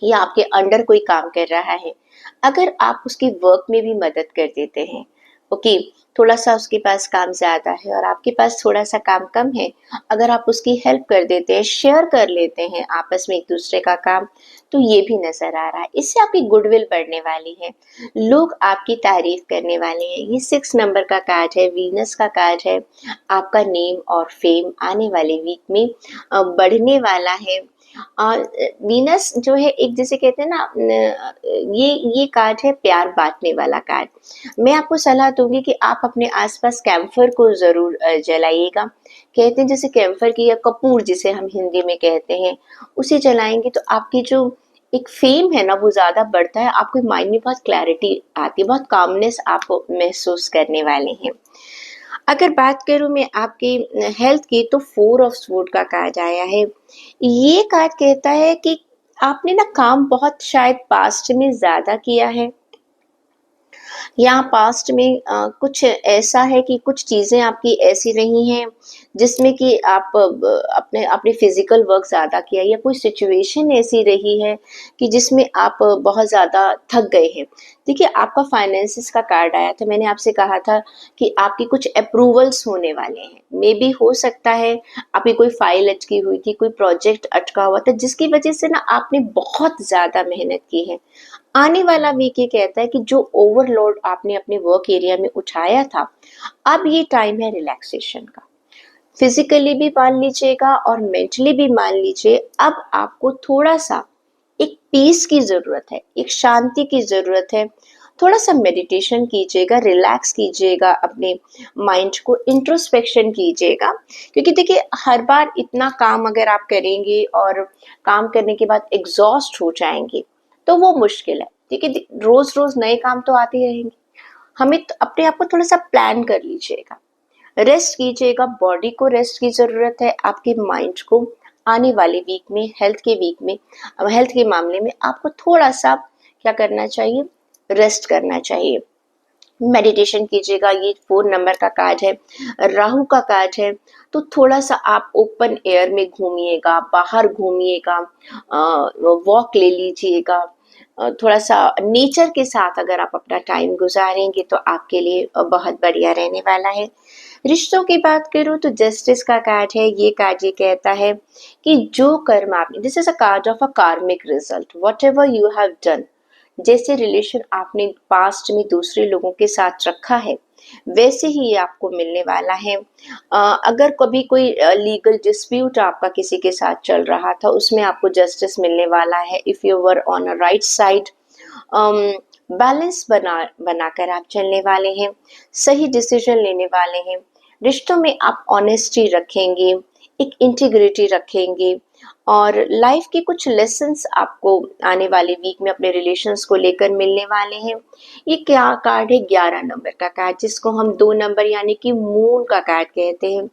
या आपके अंडर कोई काम कर रहा है, अगर आप उसकी वर्क में भी मदद कर देते हैं, ओके, थोड़ा सा उसके पास काम ज्यादा है और आपके पास थोड़ा सा काम कम है, अगर आप उसकी हेल्प कर देते हैं, शेयर कर लेते हैं आपस में एक दूसरे का काम, तो ये भी नजर आ रहा है। इससे आपकी गुडविल बढ़ने वाली है, लोग आपकी तारीफ करने वाले हैं। ये 6 नंबर का कार्ड है, वीनस का कार्ड है। आपका नेम और फेम आने वाले वीक में बढ़ने वाला है। और वीनस जो है, एक जैसे कहते हैं ना, ये कार्ड है प्यार बांटने वाला कार्ड। मैं आपको सलाह दूंगी कि आप अपने आसपास कैम्फर को जरूर जलाइएगा। कहते हैं जैसे कैम्फर की या कपूर जिसे हम हिंदी में कहते हैं, उसे जलाएंगे तो आपकी जो एक फेम है ना वो ज्यादा बढ़ता है, आपके माइंड में बहुत क्लैरिटी आती है, बहुत कामनेस आप महसूस करने वाले हैं। अगर बात करूँ मैं आपकी हेल्थ की, तो 4 ऑफ स्वॉर्ड का कार्ड आया है। ये कार्ड कहता है कि आपने ना काम बहुत शायद पास्ट में ज़्यादा किया है, या पास्ट में कुछ ऐसा है कि कुछ चीज़ें आपकी ऐसी रही हैं जिसमें कि आप अपने अपने फिजिकल वर्क ज़्यादा किया, या कोई सिचुएशन ऐसी रही है कि जिसमें आप बहुत ज़्यादा थक गए हैं। देखिए, आपका फाइनेंसिस का कार्ड आया था, मैंने आपसे कहा था कि आपकी कुछ अप्रूवल्स होने वाले हैं। मे बी हो सकता है आपकी कोई फाइल अटकी हुई थी, कोई प्रोजेक्ट अटका हुआ था, जिसकी वजह से ना आपने बहुत ज़्यादा मेहनत की है। आने वाला वीक ये कहता है कि जो ओवरलोड आपने अपने वर्क एरिया में उठाया था, अब ये टाइम है रिलैक्सेशन का। फिजिकली भी मान लीजिएगा और मेंटली भी मान लीजिए, अब आपको थोड़ा सा एक पीस की जरूरत है, एक शांति की जरूरत है। थोड़ा सा मेडिटेशन कीजिएगा, रिलैक्स कीजिएगा, अपने माइंड को इंट्रोस्पेक्शन कीजिएगा। क्योंकि देखिए, हर बार इतना काम अगर आप करेंगे और काम करने के बाद एग्जॉस्ट हो जाएंगे, तो वो मुश्किल है। देखिए, रोज रोज नए काम तो आते ही रहेंगे। हमें तो अपने आप को थोड़ा सा प्लान कर लीजिएगा, रेस्ट कीजिएगा, बॉडी को रेस्ट की ज़रूरत है, आपके माइंड को। आने वाले वीक में, हेल्थ के वीक में, हेल्थ के मामले में आपको थोड़ा-सा क्या करना चाहिए, रेस्ट करना चाहिए। मेडिटेशन कीजिएगा। ये 4 नंबर का कार्ड है, राहु का कार्ड है, तो थोड़ा-सा आप ओपन एयर में घूमिएगा, बाहर घूमिएगा, वॉक ले लीजिएगा। थोड़ा-सा नेचर के साथ अगर आप अपना टाइम गुज़ारेंगे तो आपके लिए बहुत बढ़िया रहने वाला है। रिश्तों की बात करूँ तो जस्टिस का कार्ड है। ये कार्ड ये कहता है कि जो कर्म आपने, this is a card of a karmic result, whatever you have done, जैसे रिलेशन आपने पास्ट में दूसरे लोगों के साथ रखा है, वैसे ही ये आपको मिलने वाला है। अगर कभी कोई लीगल डिस्प्यूट आपका किसी के साथ चल रहा था, उसमें आपको जस्टिस मिलने वाला है। If you were on a right side, balance बनाकर आप चलने वाले हैं, सही डिसीजन लेने वाले हैं। रिश्तों में आप ऑनेस्टी रखेंगे, एक इंटीग्रिटी रखेंगे, और लाइफ के कुछ लेसन्स आपको आने वाले वीक में अपने रिलेशंस को लेकर मिलने वाले हैं। ये क्या कार्ड है, 11 नंबर का कार्ड, जिसको हम 2 नंबर यानी कि मून का कार्ड कहते हैं।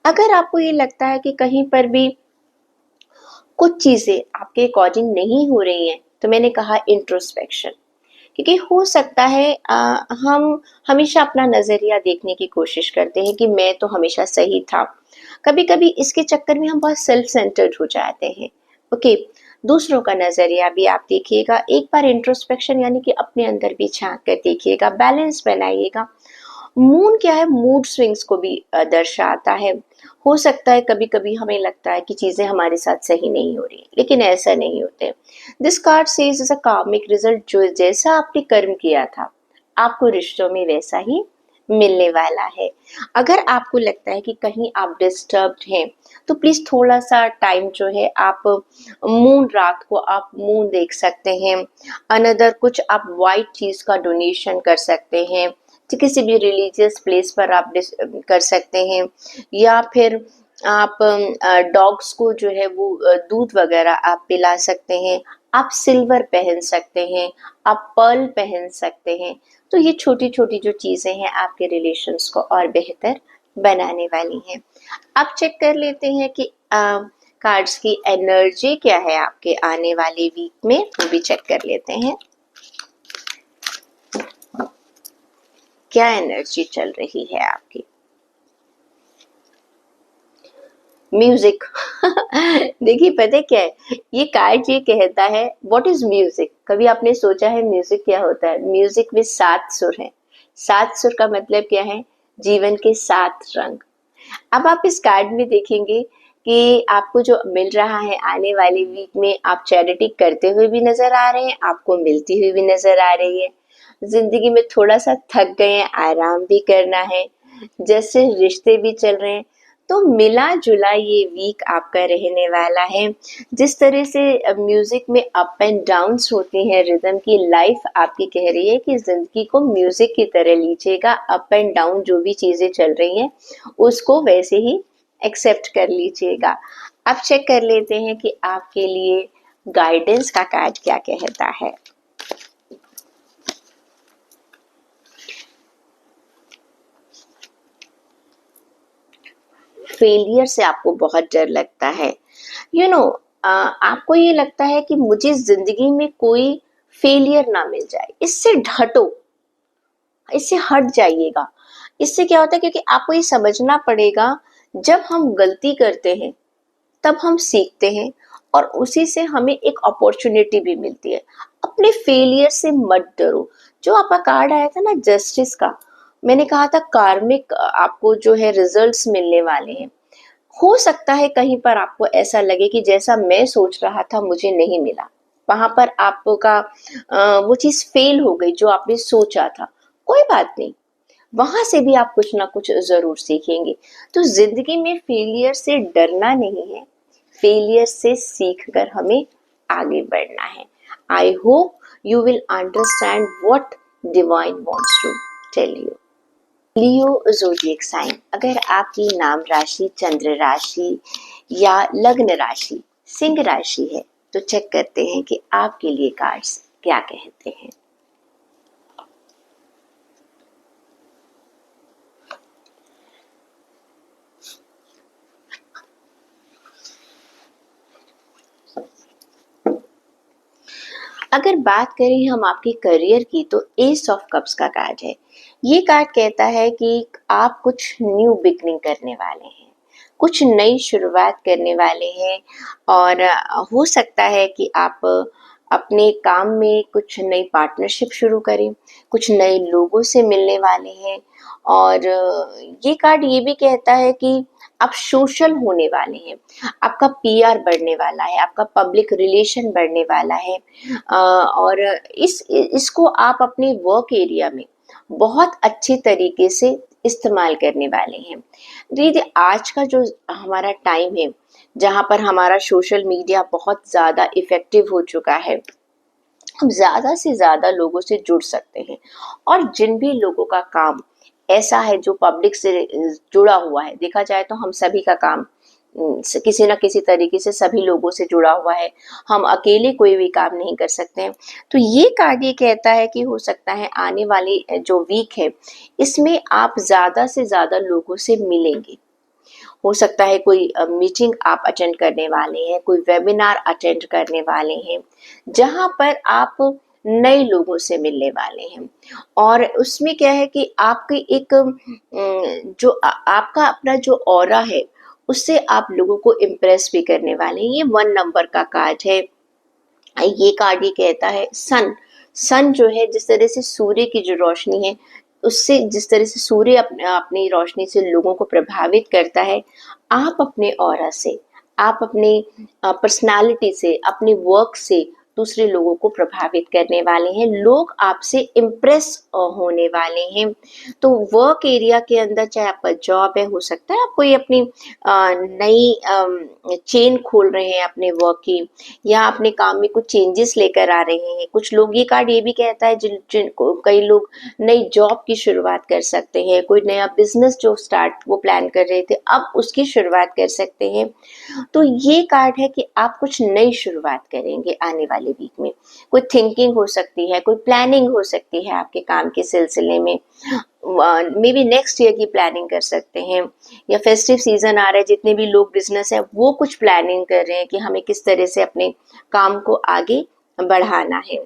अगर आपको ये लगता है कि कहीं पर भी कुछ चीज़ें आपके अकॉर्डिंग नहीं हो रही हैं, तो मैंने कहा इंट्रोस्पेक्शन। क्योंकि हो सकता है हम हमेशा अपना नज़रिया देखने की कोशिश करते हैं कि मैं तो हमेशा सही था। कभी-कभी इसके चक्कर में हम बहुत सेल्फ सेंटर्ड हो जाते हैं। ओके, दूसरों का नज़रिया भी आप देखिएगा। एक बार इंट्रोस्पेक्शन यानी कि अपने अंदर भी झाँक कर देखिएगा, बैलेंस बनाइएगा। मून क्या है, मूड स्विंग्स को भी दर्शाता है। हो सकता है कभी-कभी हमें लगता है कि चीज़ें हमारे साथ सही नहीं हो रही हैं, लेकिन ऐसा नहीं होते। This card says is a karmic result, जो जैसा आपने कर्म किया था, आपको रिश्तों में वैसा ही मिलने वाला है। अगर आपको लगता है कि कहीं आप डिस्टर्ब्ड हैं, तो प्लीज़ थोड़ा-सा टाइम जो है आप मून, रात को आप मून देख सकते हैं। अनदर कुछ आप व्हाइट चीज़ का डोनेशन कर सकते हैं, तो किसी भी रिलीजियस प्लेस पर आप कर सकते हैं, या फिर आप डॉग्स को जो है वो दूध वगैरह आप पिला सकते हैं। आप सिल्वर पहन सकते हैं, आप पर्ल पहन सकते हैं। तो ये छोटी-छोटी जो चीज़ें हैं आपके रिलेशंस को और बेहतर बनाने वाली हैं। अब चेक कर लेते हैं कि कार्ड्स की एनर्जी क्या है आपके आने वाले वीक में, वो भी चेक कर लेते हैं। क्या एनर्जी चल रही है आपकी? म्यूजिक। देखिए, पता है क्या है, ये कार्ड ये कहता है व्हाट इज म्यूजिक। कभी आपने सोचा है म्यूजिक क्या होता है? म्यूजिक में 7 सुर हैं। 7 सुर का मतलब क्या है? जीवन के 7 रंग। अब आप इस कार्ड में देखेंगे कि आपको जो मिल रहा है आने वाले वीक में, आप चैरिटी करते हुए भी नजर आ रहे हैं, आपको मिलती हुई भी नजर आ रही है। जिंदगी में थोड़ा सा थक गए हैं, आराम भी करना है, जैसे रिश्ते भी चल रहे हैं, तो मिला जुला ये वीक आपका रहने वाला है। जिस तरह से म्यूजिक में अप एंड डाउन्स होती हैं, रिदम की लाइफ आपकी कह रही है कि जिंदगी को म्यूजिक की तरह लीजिएगा। अप एंड डाउन जो भी चीजें चल रही हैं, उसको वैसे ही एक्सेप्ट कर लीजिएगा। अब चेक कर लेते हैं कि आपके लिए गाइडेंस का कार्ड क्या कहता है। फेलियर से आपको बहुत डर लगता है, यू नो आपको ये लगता है कि मुझे जिंदगी में कोई फेलियर ना मिल जाए, इससे हटो, इससे हट जाइएगा। इससे क्या होता है, क्योंकि आपको ये समझना पड़ेगा, जब हम गलती करते हैं तब हम सीखते हैं और उसी से हमें एक अपॉर्चुनिटी भी मिलती है। अपने फेलियर से मत डरो। जो आपका कार्ड आया था ना जस्टिस का, मैंने कहा था कार्मिक आपको जो है रिजल्ट्स मिलने वाले हैं। हो सकता है कहीं पर आपको ऐसा लगे कि जैसा मैं सोच रहा था मुझे नहीं मिला, वहां पर आपका वो चीज फेल हो गई जो आपने सोचा था। कोई बात नहीं, वहां से भी आप कुछ ना कुछ जरूर सीखेंगे। तो जिंदगी में फेलियर से डरना नहीं है, फेलियर से सीख कर हमें आगे बढ़ना है। I hope you will understand what divine wants to tell you. Leo zodiac sign, अगर आपकी नाम राशि, चंद्र राशि या लग्न राशि सिंह राशि है तो चेक करते हैं कि आपके लिए कार्ड्स क्या कहते हैं। अगर बात करें हम आपके करियर की तो एस ऑफ कप्स का कार्ड है। ये कार्ड कहता है कि आप कुछ न्यू बिगनिंग करने वाले हैं, कुछ नई शुरुआत करने वाले हैं और हो सकता है कि आप अपने काम में कुछ नई पार्टनरशिप शुरू करें, कुछ नए लोगों से मिलने वाले हैं। और ये कार्ड ये भी कहता है कि आप सोशल होने वाले हैं, आपका पीआर बढ़ने वाला है, आपका पब्लिक रिलेशन बढ़ने वाला है। और इसको आप अपने वर्क एरिया में बहुत अच्छे तरीके से इस्तेमाल करने वाले हैं। दीदी आज का जो हमारा टाइम है, जहाँ पर हमारा सोशल मीडिया बहुत ज़्यादा इफ़ेक्टिव हो चुका है, हम ज़्यादा से ज़्यादा लोगों से जुड़ सकते हैं। और जिन भी लोगों का काम ऐसा है जो पब्लिक से जुड़ा हुआ है, देखा जाए तो हम सभी का काम किसी न किसी तरीके से सभी लोगों से जुड़ा हुआ है, हम अकेले कोई भी काम नहीं कर सकते हैं। तो ये कार्ड ये कहता है कि हो सकता है आने वाली जो वीक है इसमें आप ज़्यादा से ज़्यादा लोगों से मिलेंगे। हो सकता है कोई मीटिंग आप अटेंड करने वाले हैं, कोई वेबिनार अटेंड करने वाले हैं, जहाँ पर आप नए लोगों से मिलने वाले हैं। और उसमें क्या है कि आपकी एक जो आपका अपना जो ऑरा है उससे आप लोगों को इम्प्रेस भी करने वाले हैं। ये 1 नंबर का कार्ड है। ये कार्ड ये कहता है सन, सन जो है जिस तरह से सूर्य की जो रोशनी है उससे, जिस तरह से सूर्य अपनी रोशनी से लोगों को प्रभावित करता है, आप अपने ऑरा से, आप अपने पर्सनालिटी से, अपने वर्क से दूसरे लोगों को प्रभावित करने वाले हैं। लोग आपसे इम्प्रेस होने वाले हैं। तो वर्क एरिया के अंदर चाहे आपका जॉब है, हो सकता है आप कोई अपनी नई चेन खोल रहे हैं अपने वर्क की, या अपने काम में कुछ चेंजेस लेकर आ रहे हैं। कुछ लोग, ये कार्ड ये भी कहता है जिनको कई लोग नई जॉब की शुरुआत कर सकते हैं, कोई नया बिजनेस जो स्टार्ट वो प्लान कर रहे थे अब उसकी शुरुआत कर सकते हैं। तो ये कार्ड है कि आप कुछ नई शुरुआत करेंगे आने वाले वीक में। कोई थिंकिंग हो सकती है, कोई प्लानिंग हो सकती है आपके काम के सिलसिले में, मे बी नेक्स्ट ईयर की प्लानिंग कर सकते हैं, या फेस्टिव सीजन आ रहा है, जितने भी लोग बिजनेस है वो कुछ प्लानिंग कर रहे हैं कि हमें किस तरह से अपने काम को आगे बढ़ाना है।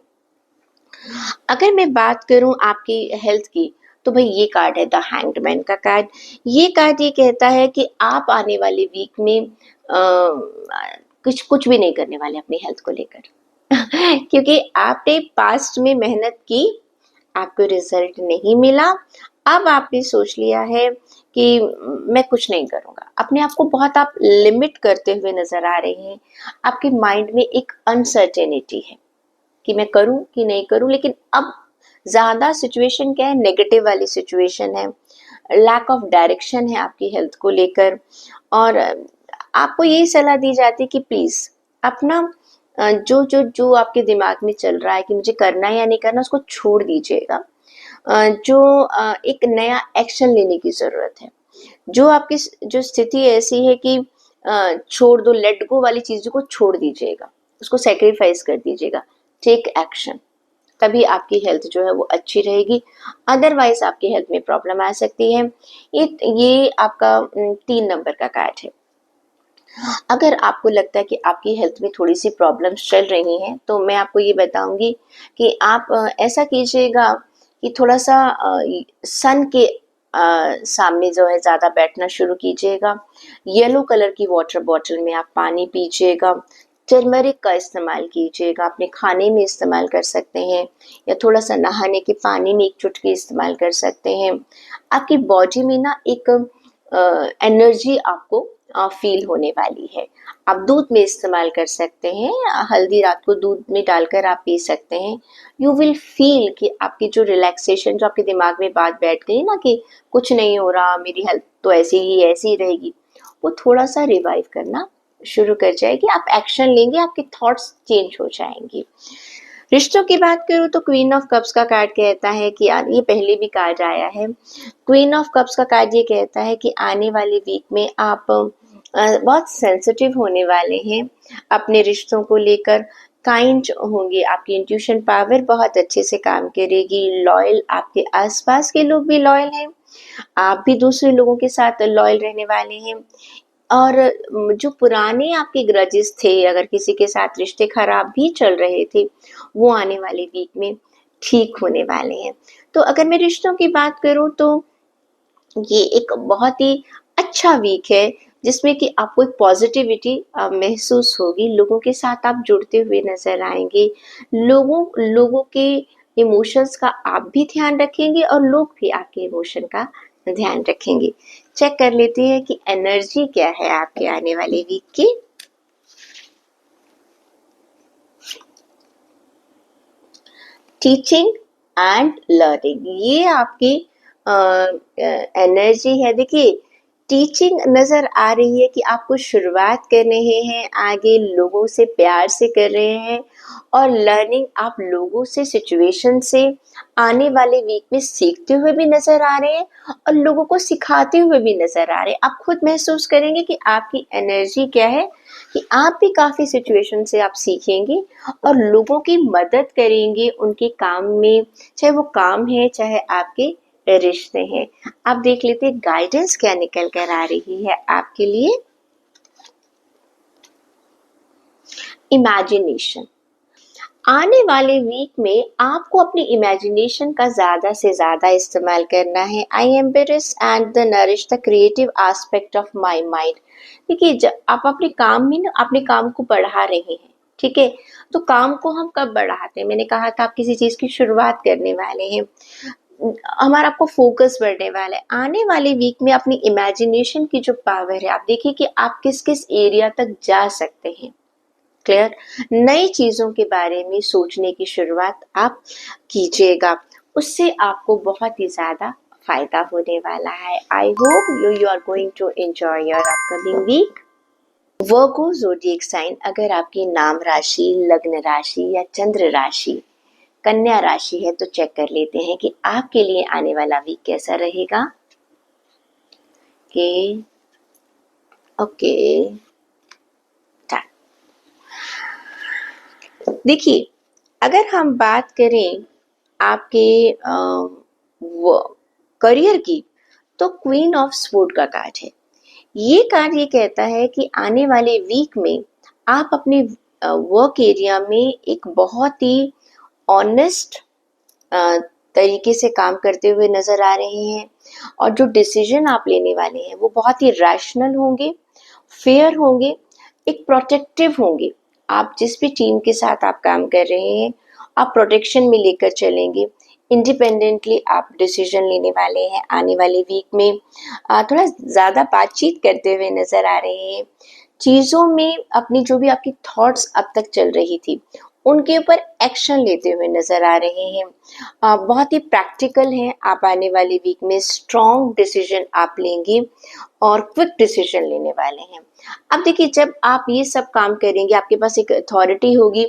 अगर मैं बात करूं आपकी हेल्थ की तो भाई ये कार्ड है द हैंग्ड का कार्ड। ये कार्ड ये कहता है कि आप आने वाले वीक में कुछ कुछ भी नहीं करने वाले अपनी हेल्थ को लेकर क्योंकि आपने पास्ट में मेहनत की, आपको रिजल्ट नहीं मिला, अब आपने सोच लिया है कि मैं कुछ नहीं करूंगा। अपने आप को बहुत आप लिमिट करते हुए नजर आ रहे हैं। आपके माइंड में एक अनसर्टेनिटी है कि मैं करूं कि नहीं करूं, लेकिन अब ज्यादा सिचुएशन क्या है, नेगेटिव वाली सिचुएशन है, लैक ऑफ डायरेक्शन है आपकी हेल्थ को लेकर। और आपको यही सलाह दी जाती है कि प्लीज अपना जो जो जो आपके दिमाग में चल रहा है कि मुझे करना है या नहीं करना, उसको छोड़ दीजिएगा। एक नया एक्शन लेने की जरूरत है। जो आपकी जो स्थिति ऐसी है कि छोड़ दो, लेट गो वाली चीजों को छोड़ दीजिएगा, उसको सेक्रीफाइस कर दीजिएगा। Take action. तभी आपकी हेल्थ जो है वो अच्छी रहेगी, अदरवाइज आपकी हेल्थ में प्रॉब्लम आ सकती है। ये आपका 3 नंबर का कार्ड है। अगर आपको लगता है कि आपकी हेल्थ में थोड़ी सी प्रॉब्लम्स चल रही हैं, तो मैं आपको ये बताऊंगी कि आप ऐसा कीजिएगा कि थोड़ा सा सन के सामने जो है ज़्यादा बैठना शुरू कीजिएगा। येलो कलर की वाटर बॉटल में आप पानी पीजिएगा। टर्मरिक का इस्तेमाल कीजिएगा, अपने खाने में इस्तेमाल कर सकते हैं, या थोड़ा सा नहाने के पानी में एक चुटकी इस्तेमाल कर सकते हैं। आपकी बॉडी में ना एक एनर्जी आपको फील होने वाली है। आप दूध में इस्तेमाल कर सकते हैं, हल्दी रात को दूध में डालकर आप पी सकते हैं। यू विल फील कि आपकी जो रिलैक्सेशन, जो आपके दिमाग में बात बैठ गई ना कि कुछ नहीं हो रहा, मेरी हेल्थ तो ऐसी ही रहेगी, वो थोड़ा सा रिवाइव करना शुरू कर जाएगी। आप एक्शन लेंगे, आपके थॉट्स चेंज हो जाएंगे। रिश्तों की बात करूँ तो क्वीन ऑफ कप्स का कार्ड कहता है कि ये पहले भी कार्ड आया है। क्वीन ऑफ कप्स का कार्ड ये कहता है कि आने वाले वीक में आप बहुत सेंसिटिव होने वाले हैं अपने रिश्तों को लेकर। काइंड होंगे, आपकी इंट्यूशन पावर बहुत अच्छे से काम करेगी। लॉयल, आपके आसपास के लोग भी लॉयल हैं, आप भी दूसरे लोगों के साथ लॉयल रहने वाले हैं। और जो पुराने आपके ग्रजेस थे, अगर किसी के साथ रिश्ते खराब भी चल रहे थे, वो आने वाले वीक में ठीक होने वाले हैं। तो अगर मैं रिश्तों की बात करूं तो ये एक बहुत ही अच्छा वीक है, जिसमें कि आपको एक पॉजिटिविटी महसूस होगी। लोगों के साथ आप जुड़ते हुए नजर आएंगे। लोगों लोगों के इमोशंस का आप भी ध्यान रखेंगे और लोग भी आपके इमोशन का ध्यान रखेंगे। चेक कर लेते हैं कि एनर्जी क्या है आपके आने वाले वीक की। टीचिंग एंड लर्निंग, ये आपकी एनर्जी है। देखिए, टीचिंग नजर आ रही है कि आपको शुरुआत कर रहे हैं, आगे लोगों से प्यार से कर रहे हैं। और लर्निंग, आप लोगों से, सिचुएशन से आने वाले वीक में सीखते हुए भी नजर आ रहे हैं और लोगों को सिखाते हुए भी नजर आ रहे हैं। आप खुद महसूस करेंगे कि आपकी एनर्जी क्या है, कि आप भी काफी सिचुएशन से आप सीखेंगे और लोगों की मदद करेंगे उनके काम में, चाहे वो काम है चाहे आपके रिश्ते हैं। आप देख लेते हैं गाइडेंस क्या निकल कर आ रही है आपके लिए। इमेजिनेशन, आने वाले वीक में आपको अपनी इमेजिनेशन का ज्यादा से ज्यादा इस्तेमाल करना है। I embrace and the nourish the creative aspect of my mind. देखिए, जब आप अपने काम में ना अपने काम को बढ़ा रहे हैं, ठीक है, तो काम को हम कब बढ़ाते हैं? मैंने कहा था आप किसी चीज की शुरुआत करने वाले हैं, हमारा आपको फोकस बढ़ने वाला है। आने वाले वीक में अपनी इमेजिनेशन की जो पावर है, आप देखिए कि आप किस किस एरिया तक जा सकते हैं। क्लियर, नई चीजों के बारे में सोचने की शुरुआत आप कीजिएगा, उससे आपको बहुत ही ज्यादा फायदा होने वाला है। I hope you are going to enjoy your upcoming week. Virgo zodiac sign, अगर आपकी नाम राशि, लग्न राशि या चंद्र राशि कन्या राशि है तो चेक कर लेते हैं कि आपके लिए आने वाला वीक कैसा रहेगा। ओके, देखिए, अगर हम बात करें आपके करियर की, तो क्वीन ऑफ स्वॉर्ड का कार्ड है। ये कार्ड ये कहता है कि आने वाले वीक में आप अपने वर्क एरिया में एक बहुत ही ऑनेस्ट तरीके से काम करते हुए नजर आ रहे हैं, और जो डिसीजन आप लेने वाले हैं वो बहुत ही रैशनल होंगे, फेयर होंगे, एक प्रोटेक्टिव होंगे। आप जिस भी टीम के साथ आप काम कर रहे हैं, आप प्रोटेक्शन में लेकर चलेंगे। इंडिपेंडेंटली आप डिसीजन लेने वाले हैं। आने वाले वीक में थोड़ा ज़्यादा बातचीत करते हुए नजर आ रहे हैं। चीज़ों में अपनी जो भी आपकी थॉट्स अब तक चल रही थी, उनके ऊपर एक्शन लेते हुए नजर आ रहे हैं। बहुत ही प्रैक्टिकल हैं आप। आने वाले वीक में स्ट्रॉन्ग डिसीजन आप लेंगे और क्विक डिसीजन लेने वाले हैं। अब देखिए, जब आप ये सब काम करेंगे, आपके पास एक अथॉरिटी होगी।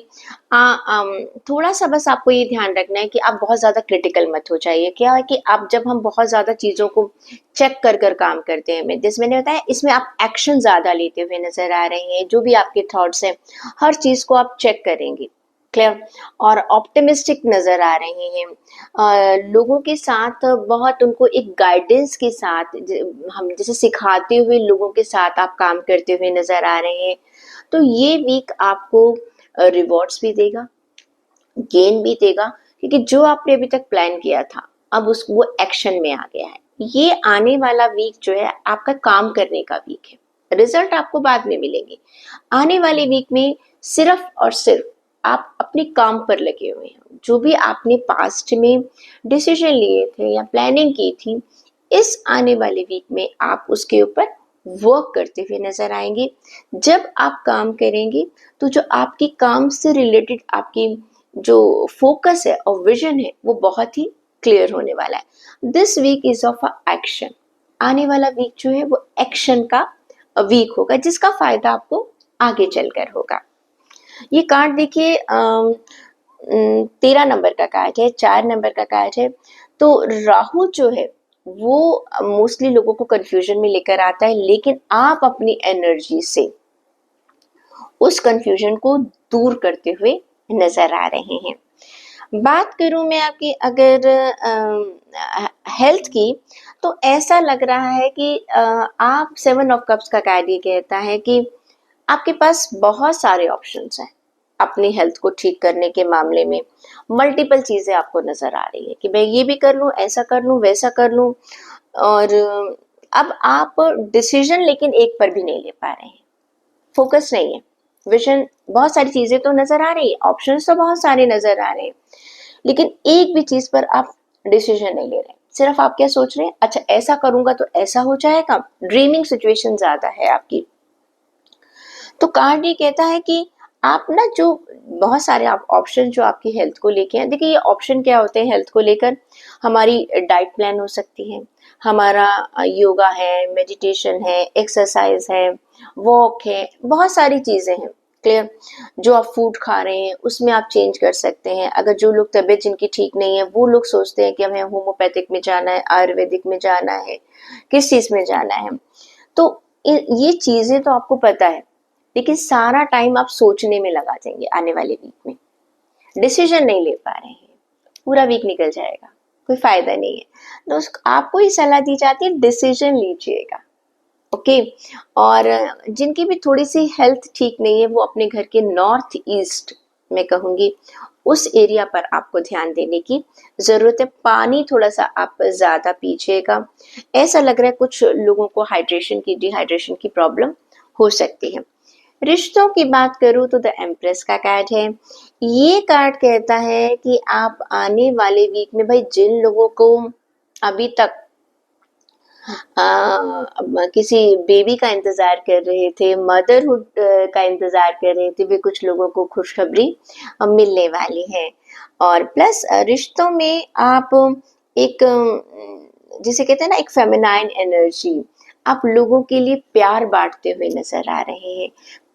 थोड़ा सा बस आपको ये ध्यान रखना है कि आप बहुत ज़्यादा क्रिटिकल मत हो जाइए। क्या है कि आप, जब हम बहुत ज़्यादा चीज़ों को चेक कर कर काम करते हैं, जैसे मैंने बताया, इसमें आप एक्शन ज़्यादा लेते हुए नजर आ रहे हैं। जो भी आपके थॉट्स हैं, हर चीज़ को आप चेक करेंगे। क्लियर। और ऑप्टिमिस्टिक नजर आ रहे हैं, लोगों के साथ बहुत उनको एक गाइडेंस के साथ हम जैसे सिखाते हुए लोगों के साथ आप काम करते हुए नजर आ रहे हैं। तो ये वीक आपको रिवॉर्ड्स भी देगा, गेन भी देगा, क्योंकि जो आपने अभी तक प्लान किया था अब उस वो एक्शन में आ गया है। ये आने वाला वीक जो है आपका काम करने का वीक है, रिजल्ट आपको बाद में मिलेंगे। आने वाले वीक में सिर्फ और सिर्फ आप अपने काम पर लगे हुए हैं, जो भी आपने पास्ट में डिसीजन लिए थे या प्लानिंग की थी, इस आने वाले वीक में आप उसके ऊपर वर्क करते हुए नजर आएंगे। जब आप काम करेंगे तो जो आपके काम से रिलेटेड आपकी जो फोकस है और विजन है वो बहुत ही क्लियर होने वाला है। This week is of action. आने वाला वीक जो है वो एक्शन का वीक होगा, जिसका फायदा आपको आगे चलकर होगा। ये कार्ड देखिए 13 नंबर का कार्ड है, 4 नंबर का कार्ड है। तो राहु जो है वो मोस्टली लोगों को कंफ्यूजन में लेकर आता है, लेकिन आप अपनी एनर्जी से उस कंफ्यूजन को दूर करते हुए नजर आ रहे हैं। बात करूं मैं आपकी अगर हेल्थ की, तो ऐसा लग रहा है कि आप 7 ऑफ कप्स का कार्ड ये कहता है कि आपके पास बहुत सारे ऑप्शंस हैं अपनी हेल्थ को ठीक करने के मामले में। मल्टीपल चीजें आपको नजर आ रही है कि मैं ये भी कर लूं, ऐसा कर लूं, वैसा कर लूं, और अब आप डिसीजन लेकिन एक पर भी नहीं ले पा रहे हैं, फोकस नहीं है, विजन। बहुत सारी चीजें तो नजर आ रही है, ऑप्शंस तो बहुत सारे नजर आ रहे हैं, लेकिन एक भी चीज पर आप डिसीजन नहीं ले रहे। सिर्फ आप क्या सोच रहे हैं, अच्छा ऐसा करूंगा तो ऐसा हो जाएगा। ड्रीमिंग सिचुएशन ज्यादा है आपकी। तो कार्ड ये कहता है कि आप ना जो बहुत सारे आप ऑप्शन जो आपकी हेल्थ को लेके हैं, देखिए ये ऑप्शन क्या होते हैं हेल्थ को लेकर, हमारी डाइट प्लान हो सकती है, हमारा योगा है, मेडिटेशन है, एक्सरसाइज है, वॉक है, बहुत सारी चीजें हैं। क्लियर। जो आप फूड खा रहे हैं उसमें आप चेंज कर सकते हैं। अगर जो लोग तबीयत जिनकी ठीक नहीं है वो लोग सोचते हैं कि हमें होम्योपैथिक में जाना है, आयुर्वेदिक में जाना है, किस चीज में जाना है, तो ये चीजें तो आपको पता है, लेकिन सारा टाइम आप सोचने में लगा देंगे आने वाले वीक में, डिसीजन नहीं ले पा रहे हैं, पूरा वीक निकल जाएगा, कोई फायदा नहीं है। तो आपको ही सलाह दी जाती है डिसीजन लीजिएगा। ओके। और जिनकी भी थोड़ी सी हेल्थ ठीक नहीं है वो अपने घर के नॉर्थ ईस्ट मैं कहूंगी उस एरिया पर आपको ध्यान देने की जरूरत है। पानी थोड़ा सा आप ज्यादा पीजिएगा। ऐसा लग रहा है कुछ लोगों को हाइड्रेशन की, डिहाइड्रेशन की प्रॉब्लम हो सकती है। रिश्तों की बात करूं तो द एम्प्रेस का कार्ड है। ये कार्ड कहता है कि आप आने वाले वीक में, भाई जिन लोगों को अभी तक किसी बेबी का इंतजार कर रहे थे, मदरहुड का इंतजार कर रहे थे, वे कुछ लोगों को खुशखबरी मिलने वाली है। और प्लस रिश्तों में आप एक जिसे कहते हैं ना एक फेमिनाइन एनर्जी, आप लोगों के लिए प्यार बांटते हुए नजर आ रहे हैं।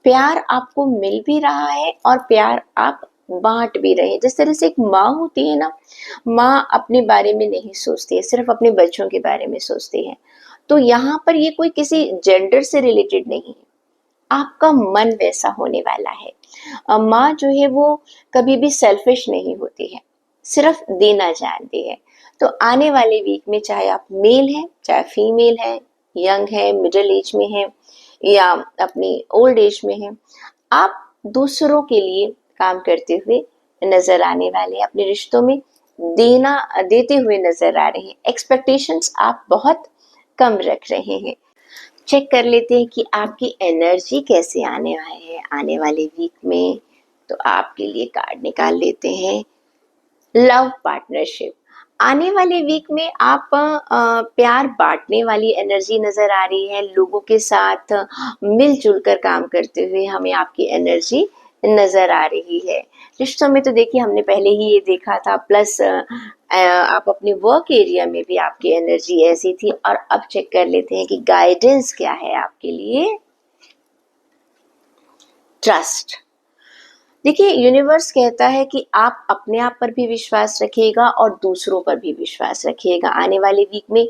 प्यार आपको मिल भी रहा है और प्यार आप बांट भी रहे हैं। जिस तरह से एक माँ होती है ना, माँ अपने बारे में नहीं सोचती है, सिर्फ अपने बच्चों के बारे में सोचती है। तो यहाँ पर ये कोई किसी जेंडर से रिलेटेड नहीं है, आपका मन वैसा होने वाला है। माँ जो है वो कभी भी सेल्फिश नहीं होती है, सिर्फ देना जानती है। तो आने वाले वीक में चाहे आप मेल हैं चाहे फीमेल है, यंग है, मिडिल एज में है या अपनी ओल्ड एज में है, आप दूसरों के लिए काम करते हुए नजर आने वाले हैं। अपने रिश्तों में देते हुए नजर आ रहे हैं। एक्सपेक्टेशंस आप बहुत कम रख रहे हैं। चेक कर लेते हैं कि आपकी एनर्जी कैसे आने वाले हैं आने वाले वीक में। तो आपके लिए कार्ड निकाल लेते हैं लव पार्टनरशिप। आने वाले वीक में आप प्यार बांटने वाली एनर्जी नजर आ रही है। लोगों के साथ मिलजुल कर काम करते हुए हमें आपकी एनर्जी नजर आ रही है। रिश्तों में तो देखिए हमने पहले ही ये देखा था, प्लस आप अपने वर्क एरिया में भी आपकी एनर्जी ऐसी थी। और अब चेक कर लेते हैं कि गाइडेंस क्या है आपके लिए। ट्रस्ट। देखिए यूनिवर्स कहता है कि आप अपने आप पर भी विश्वास रखिएगा और दूसरों पर भी विश्वास रखिएगा आने वाले वीक में।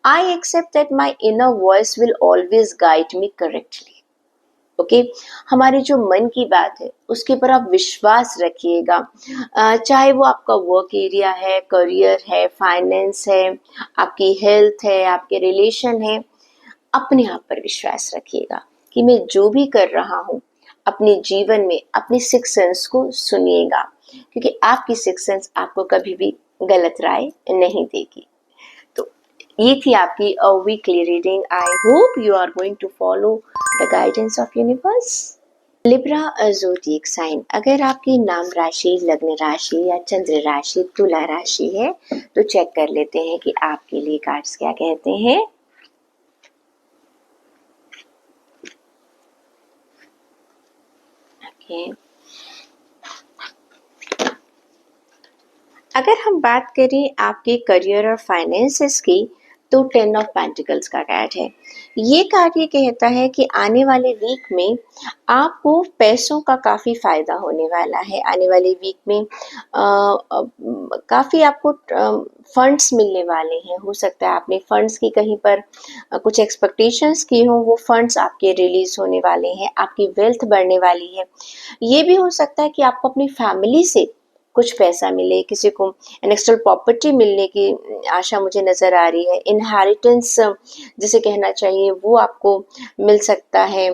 I accept that my inner voice will always guide me correctly. Okay. हमारे जो मन की बात है उसके ऊपर आप विश्वास रखिएगा। चाहे वो आपका वर्क एरिया है, करियर है, फाइनेंस है, आपकी हेल्थ है, आपके रिलेशन है, अपने आप पर विश्वास रखिएगा कि मैं जो भी कर रहा हूँ अपने जीवन में अपनी सिक्स सेंस को सुनिएगा, क्योंकि आपकी सिक्स सेंस आपको कभी भी गलत राय नहीं देगी। तो ये थी आपकी weekly reading. I hope you are going to follow the guidance of universe. Libra zodiac sign, अगर आपकी नाम राशि, लग्न राशि या चंद्र राशि तुला राशि है तो चेक कर लेते हैं कि आपके लिए कार्ड्स क्या कहते हैं। ओके, अगर हम बात करें आपके करियर और फाइनेंसेस की तो 10 ऑफ पेंटिकल्स का कार्ड है। ये कार्ड ये कहता है कि आने वाले वीक में आपको पैसों का काफ़ी फ़ायदा होने वाला है। आने वाले वीक में काफ़ी आपको फंड्स मिलने वाले हैं। हो सकता है आपने फंड्स की कहीं पर कुछ एक्सपेक्टेशंस की हों, वो फंड्स आपके रिलीज़ होने वाले हैं, आपकी वेल्थ बढ़ने वाली है। ये भी हो सकता है कि आपको अपनी फैमिली से कुछ पैसा मिले, किसी को एक्स्ट्रा प्रॉपर्टी मिलने की आशा मुझे नज़र आ रही है। इनहेरिटेंस जिसे कहना चाहिए वो आपको मिल सकता है।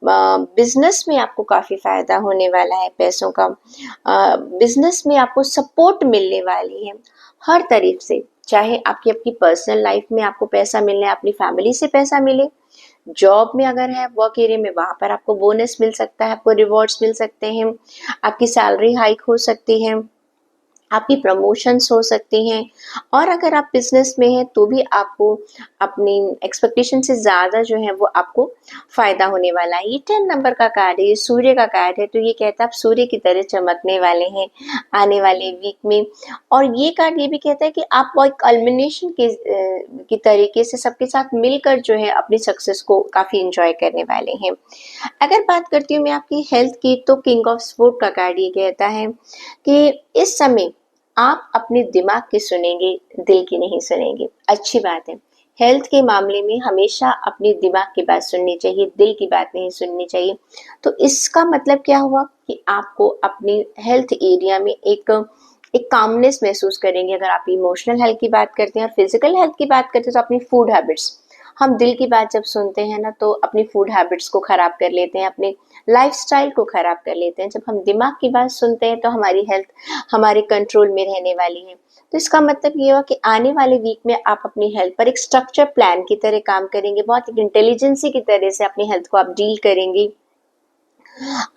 बिजनेस में आपको काफ़ी फ़ायदा होने वाला है पैसों का। बिजनेस में आपको सपोर्ट मिलने वाली है हर तरफ से, चाहे आपकी आपकी पर्सनल लाइफ में आपको पैसा मिलना है, अपनी फैमिली से पैसा मिले, जॉब में अगर है, वर्क एरिया में, वहाँ पर आपको बोनस मिल सकता है, आपको रिवॉर्ड्स मिल सकते हैं, आपकी सैलरी हाइक हो सकती है, आपकी प्रमोशंस हो सकती हैं। और अगर आप बिजनेस में हैं तो भी आपको अपनी एक्सपेक्टेशन से ज़्यादा जो है वो आपको फ़ायदा होने वाला है। ये 10 नंबर का कार्ड है, ये सूर्य का कार्ड है, तो ये कहता है आप सूर्य की तरह चमकने वाले हैं आने वाले वीक में। और ये कार्ड ये भी कहता है कि आप वो एक कल्मिनेशन की तरीके से सबके साथ मिलकर जो है अपनी सक्सेस को काफ़ी इंजॉय करने वाले हैं। अगर बात करती हूँ मैं आपकी हेल्थ की तो किंग ऑफ स्वॉर्ड का कार्ड ये कहता है कि इस समय आप अपने दिमाग की सुनेंगे, दिल की नहीं सुनेंगे। अच्छी बात है। हेल्थ के मामले में हमेशा अपने दिमाग की बात सुननी चाहिए, दिल की बात नहीं सुननी चाहिए। तो इसका मतलब क्या हुआ कि आपको अपनी हेल्थ एरिया में एक कामनेस महसूस करेंगे। अगर आप इमोशनल हेल्थ की बात करते हैं, फिजिकल हेल्थ की बात करते हैं, तो अपनी फूड हैबिट्स, हम दिल की बात जब सुनते हैं ना तो अपनी फूड हैबिट्स को ख़राब कर लेते हैं, अपने लाइफस्टाइल को ख़राब कर लेते हैं। जब हम दिमाग की बात सुनते हैं तो हमारी हेल्थ हमारे कंट्रोल में रहने वाली है। तो इसका मतलब ये हुआ कि आने वाले वीक में आप अपनी हेल्थ पर एक स्ट्रक्चर प्लान की तरह काम करेंगे, बहुत एक इंटेलिजेंसी की तरह से अपनी हेल्थ को आप डील करेंगे।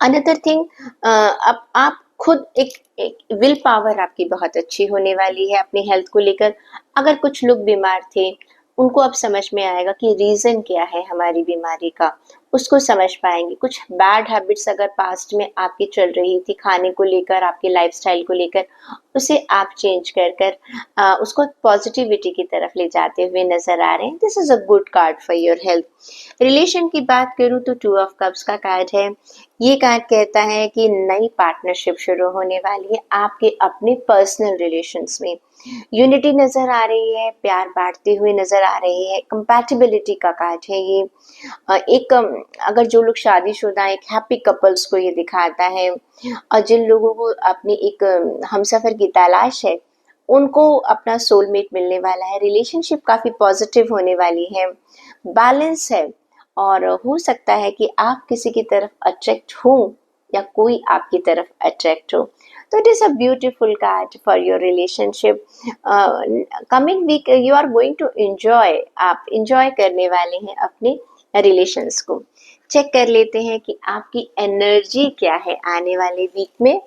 अनदर थिंग, अब आप खुद एक विल पावर आपकी बहुत अच्छी होने वाली है अपनी हेल्थ को लेकर। अगर कुछ लोग बीमार थे, उनको अब समझ में आएगा कि रीज़न क्या है हमारी बीमारी का, उसको समझ पाएंगे। कुछ बैड हैबिट्स अगर पास्ट में आपकी चल रही थी खाने को लेकर, आपके लाइफस्टाइल को लेकर, उसे आप चेंज कर कर उसको पॉजिटिविटी की तरफ ले जाते हुए नज़र आ रहे हैं। This is a good card for your health. Relation की बात करूँ तो 2 ऑफ कप्स का कार्ड है। ये कार्ड कहता है कि नई पार्टनरशिप शुरू होने वाली है आपके अपने पर्सनल रिलेशंस में। यूनिटी नज़र आ रही है, प्यार बाँटते हुए नज़र आ रही है, कंपैटिबिलिटी का कार्ड है ये। अगर जो लोग शादीशुदा हैं, एक हैप्पी कपल्स को ये दिखाता है। और जिन लोगों को अपनी एक हमसफ़र की तलाश है, उनको अपना सोलमेट मिलने वाला है। रिलेशनशिप काफ़ी पॉजिटिव होने वाली है, बैलेंस है। और हो सकता है कि आप किसी की तरफ अट्रैक्ट हो या कोई आपकी तरफ अट्रैक्ट हो। तो it is a beautiful card for your relationship. Coming week you are going to enjoy, आप एंजॉय करने वाले हैं अपने रिलेशंस को। चेक कर लेते हैं कि आपकी एनर्जी क्या है आने वाले वीक में।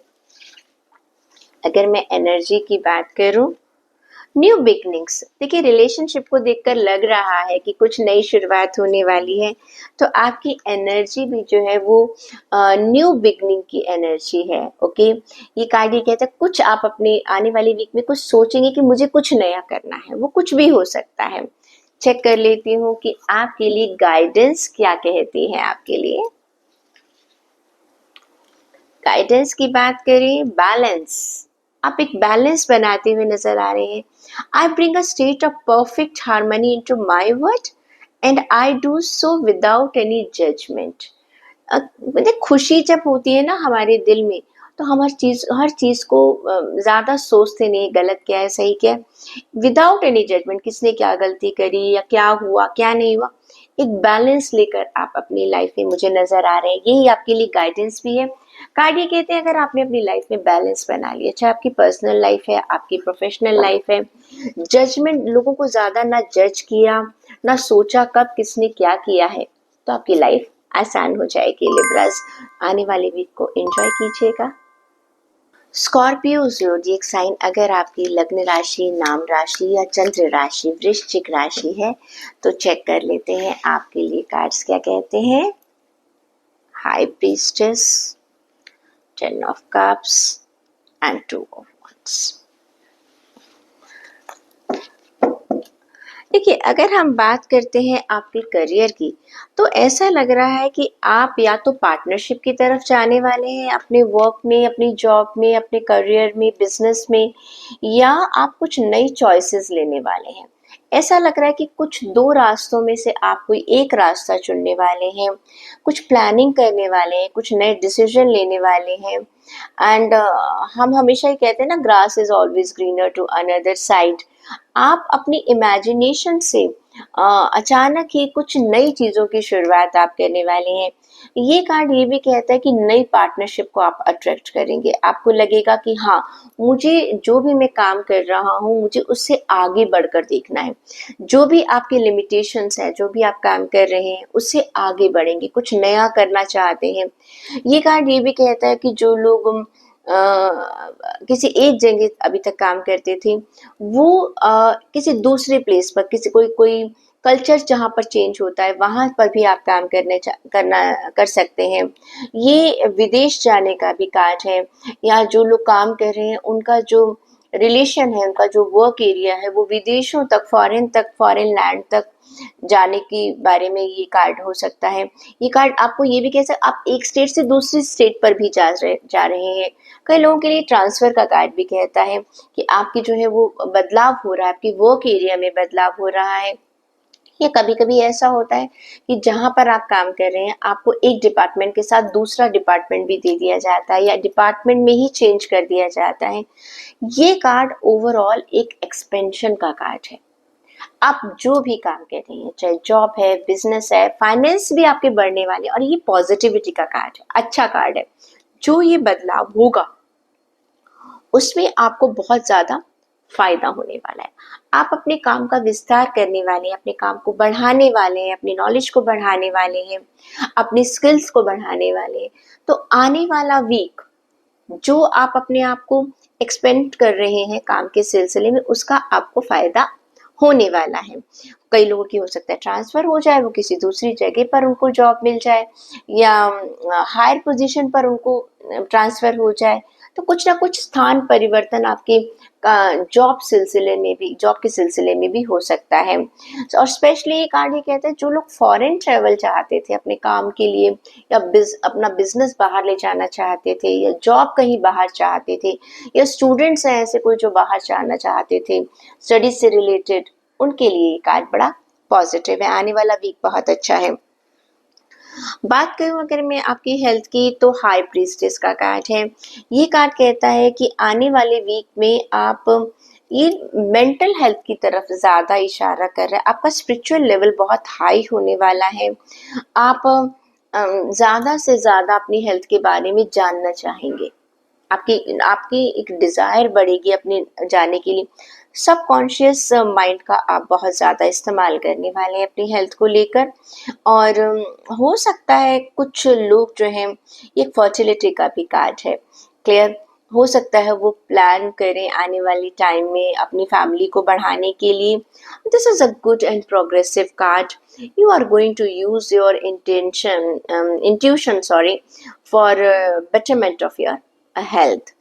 अगर मैं एनर्जी की बात करूं, न्यू बिगनिंग्स, देखिए रिलेशनशिप को देखकर लग रहा है कि कुछ नई शुरुआत होने वाली है, तो आपकी एनर्जी भी जो है वो न्यू बिगनिंग की एनर्जी है। ओके, ये कार्ड ये कहता है कुछ आप अपने आने वाले वीक में कुछ सोचेंगे कि मुझे कुछ नया करना है, वो कुछ भी हो सकता है। चेक कर लेती हूँ कि आपके लिए गाइडेंस क्या कहती है आपके लिए। गाइडेंस की बात करें, बैलेंस, आप एक बैलेंस बनाते हुए नजर आ रहे हैं। I bring a state of perfect harmony into my word and I do so without any judgement. मतलब खुशी जब होती है ना हमारे दिल में, तो हम हर चीज़ को ज़्यादा सोचते नहीं गलत क्या है, सही क्या है। विदाउट एनी जजमेंट किसने क्या गलती करी या क्या हुआ, क्या नहीं हुआ, एक बैलेंस लेकर आप अपनी लाइफ में मुझे नज़र आ रहे हैं। यही आपके लिए गाइडेंस भी है। कार्ड ये कहते हैं अगर आपने अपनी लाइफ में बैलेंस बना लिया, चाहे आपकी पर्सनल लाइफ है, आपकी प्रोफेशनल लाइफ है, जजमेंट लोगों को ज़्यादा ना जज किया, ना सोचा कब किसने क्या किया है, तो आपकी लाइफ आसान हो जाएगी। लिब्रास, आने वाले वीक को एंजॉय कीजिएगा। स्कॉर्पियो ज़ोडिएक साइन, अगर आपकी लग्न राशि, नाम राशि या चंद्र राशि वृश्चिक राशि है तो चेक कर लेते हैं आपके लिए कार्ड्स क्या कहते हैं। High priestess, 10 of cups and 2 of wands। देखिए, अगर हम बात करते हैं आपके करियर की, तो ऐसा लग रहा है कि आप या तो पार्टनरशिप की तरफ जाने वाले हैं अपने वर्क में, अपनी जॉब में, अपने करियर में, बिजनेस में, या आप कुछ नई चॉइसेस लेने वाले हैं। ऐसा लग रहा है कि कुछ दो रास्तों में से आप कोई एक रास्ता चुनने वाले हैं, कुछ प्लानिंग करने वाले हैं, कुछ नए डिसीजन लेने वाले हैं। एंड हम हमेशा ही कहते हैं ना, grass is always greener to another side. आप अपनी इमेजिनेशन से अचानक ही कुछ नई चीज़ों की शुरुआत आप करने वाले हैं। ये कार्ड ये भी कहता है कि नई पार्टनरशिप को आप अट्रैक्ट करेंगे। आपको लगेगा कि हाँ, मुझे जो भी मैं काम कर रहा हूँ, मुझे उससे आगे बढ़कर देखना है। जो भी आपके लिमिटेशंस हैं, जो भी आप काम कर रहे हैं, उससे आगे बढ़ेंगे, कुछ नया करना चाहते हैं। ये कार्ड ये भी कहता है कि जो लोग किसी एक जगह अभी तक काम करते थे, वो किसी दूसरे प्लेस पर, किसी कोई कोई कल्चर जहाँ पर चेंज होता है, वहाँ पर भी आप काम करना कर सकते हैं। ये विदेश जाने का भी कार्ड है, या जो लोग काम कर रहे हैं उनका जो रिलेशन है, उनका जो वर्क एरिया है, वो विदेशों तक, फॉरेन लैंड तक जाने के बारे में ये कार्ड हो सकता है। ये कार्ड आपको ये भी कह सकते, आप एक स्टेट से दूसरी स्टेट पर भी जा रहे हैं। कई लोगों के लिए ट्रांसफर का कार्ड भी कहता है कि आपकी जो है वो बदलाव हो रहा है, आपकी वर्क एरिया में बदलाव हो रहा है। या कभी-कभी ऐसा होता है कि जहाँ पर आप काम कर रहे हैं, आपको एक डिपार्टमेंट के साथ दूसरा डिपार्टमेंट भी दे दिया जाता है, या डिपार्टमेंट में ही चेंज कर दिया जाता है। ये कार्ड ओवरऑल एक एक्सपेंशन का कार्ड है। आप जो भी काम कर रहे हैं, चाहे जॉब है, बिजनेस है, फाइनेंस भी आपके बढ़ने वाले हैं, और ये पॉजिटिविटी का कार्ड है, अच्छा कार्ड है। जो ये बदलाव होगा उसमें आपको बहुत ज़्यादा फ़ायदा होने वाला है। आप अपने काम का विस्तार करने वाले हैं, अपने काम को बढ़ाने वाले हैं, अपनी नॉलेज को बढ़ाने वाले हैं, अपनी स्किल्स को बढ़ाने वाले हैं। तो आने वाला वीक जो आप अपने आप को एक्सपेंड कर रहे हैं काम के सिलसिले में, उसका आपको फ़ायदा होने वाला है। कई लोगों की हो सकता है ट्रांसफ़र हो जाए, वो किसी दूसरी जगह पर उनको जॉब मिल जाए, या हायर पोजीशन पर उनको ट्रांसफ़र हो जाए। तो कुछ ना कुछ स्थान परिवर्तन आपके जॉब के सिलसिले में भी हो सकता है। और स्पेशली ये कार्ड ये कहता है, जो लोग फॉरेन ट्रैवल चाहते थे अपने काम के लिए, या अपना बिजनेस बाहर ले जाना चाहते थे, या जॉब कहीं बाहर चाहते थे, या स्टूडेंट्स हैं ऐसे कोई जो बाहर जाना चाहते थे स्टडीज से रिलेटेड, उनके लिए ये कार्ड बड़ा पॉजिटिव है। आने वाला वीक बहुत अच्छा है। बात करूं अगर मैं आपकी हेल्थ की, तो हाई प्रीस्टेस का कार्ड है। ये कार्ड कहता है कि आने वाले वीक में आप ये मेंटल हेल्थ की तरफ ज़्यादा इशारा कर रहा है। आपका स्पिरिचुअल लेवल बहुत हाई होने वाला है। आप ज़्यादा से ज़्यादा अपनी हेल्थ के बारे में जानना चाहेंगे। आपकी आपकी एक डिज़ायर बढ़ेगी अपने जाने के लिए। सबकॉन्शियस माइंड का आप बहुत ज़्यादा इस्तेमाल करने वाले हैं अपनी हेल्थ को लेकर। और हो सकता है कुछ लोग जो हैं, ये फर्टिलिटी का भी कार्ड है, क्लियर। हो सकता है वो प्लान करें आने वाले टाइम में अपनी फैमिली को बढ़ाने के लिए। This is a good and progressive card. You are going to use your intuition for betterment of your health.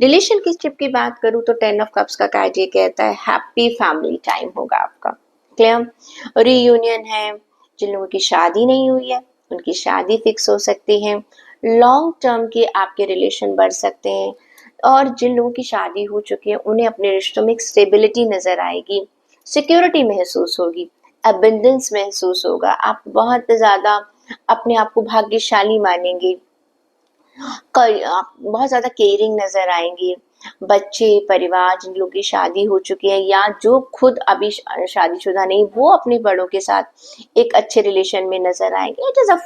Relationship की बात करूँ तो 10 ऑफ कप्स का कार्ड ये कहता है हैप्पी फैमिली टाइम होगा आपका, क्लियर। रीयूनियन है, जिन लोगों की शादी नहीं हुई है उनकी शादी फिक्स हो सकती है। लॉन्ग टर्म के आपके रिलेशन बढ़ सकते हैं, और जिन लोगों की शादी हो चुकी है उन्हें अपने रिश्तों में एक स्टेबिलिटी नज़र आएगी, सिक्योरिटी महसूस होगी, अबंडेंस महसूस होगा। आप बहुत ज़्यादा अपने आप को भाग्यशाली मानेंगे, आप बहुत ज़्यादा केयरिंग नज़र आएंगी। बच्चे, परिवार, जिन लोगों की शादी हो चुकी है या जो खुद अभी शादीशुदा नहीं, वो अपने बड़ों के साथ एक अच्छे रिलेशन में नज़र आएंगे। It is a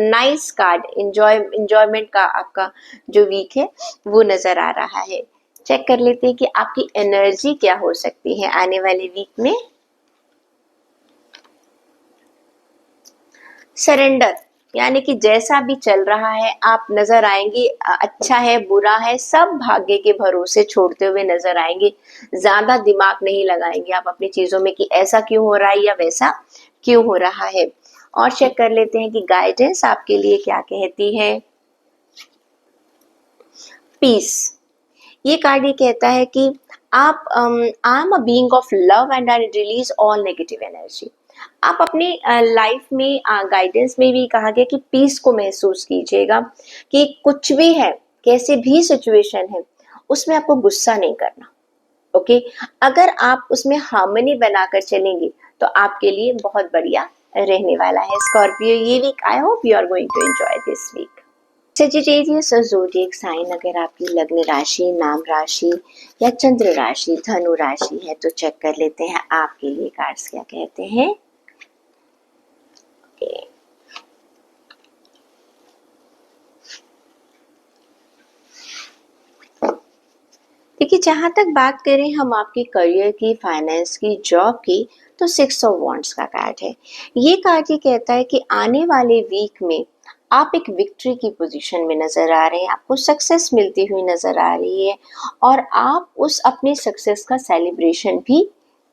nice card. Enjoyment का आपका जो वीक है वो नज़र आ रहा है। चेक कर लेते हैं कि आपकी एनर्जी क्या हो सकती है आने वाले वीक में। सरेंडर, यानी कि जैसा भी चल रहा है आप नजर आएंगे, अच्छा है बुरा है सब भाग्य के भरोसे छोड़ते हुए नजर आएंगे। ज्यादा दिमाग नहीं लगाएंगे आप अपनी चीजों में कि ऐसा क्यों हो रहा है या वैसा क्यों हो रहा है। और चेक कर लेते हैं कि गाइडेंस आपके लिए क्या कहती है। पीस, ये कार्ड ये कहता है कि आप I am a being of love and I release all negative energy. आप अपनी लाइफ में गाइडेंस में भी कहा गया कि पीस को महसूस कीजिएगा, कि कुछ भी है, कैसे भी सिचुएशन है, उसमें आपको गुस्सा नहीं करना। ओके, अगर आप उसमें हार्मनी बनाकर चलेंगे तो आपके लिए बहुत बढ़िया रहने वाला है। स्कॉर्पियो, ये week I hope you are going to enjoy this week. Sagittarius और ज़ोडिएक साइन अगर आपकी लग्न राशि, नाम राशि या चंद्र राशि, धनु राशि है तो चेक कर लेते हैं आपके लिए कार्ड्स क्या कहते हैं। देखिए, जहाँ तक बात करें हम आपके करियर की, फाइनेंस की, जॉब की, तो 6 ऑफ वॉन्ड्स का कार्ड है। ये कार्ड ये कहता है कि आने वाले वीक में आप एक विक्ट्री की पोजीशन में नज़र आ रहे हैं, आपको सक्सेस मिलती हुई नज़र आ रही है और आप उस अपने सक्सेस का सेलिब्रेशन भी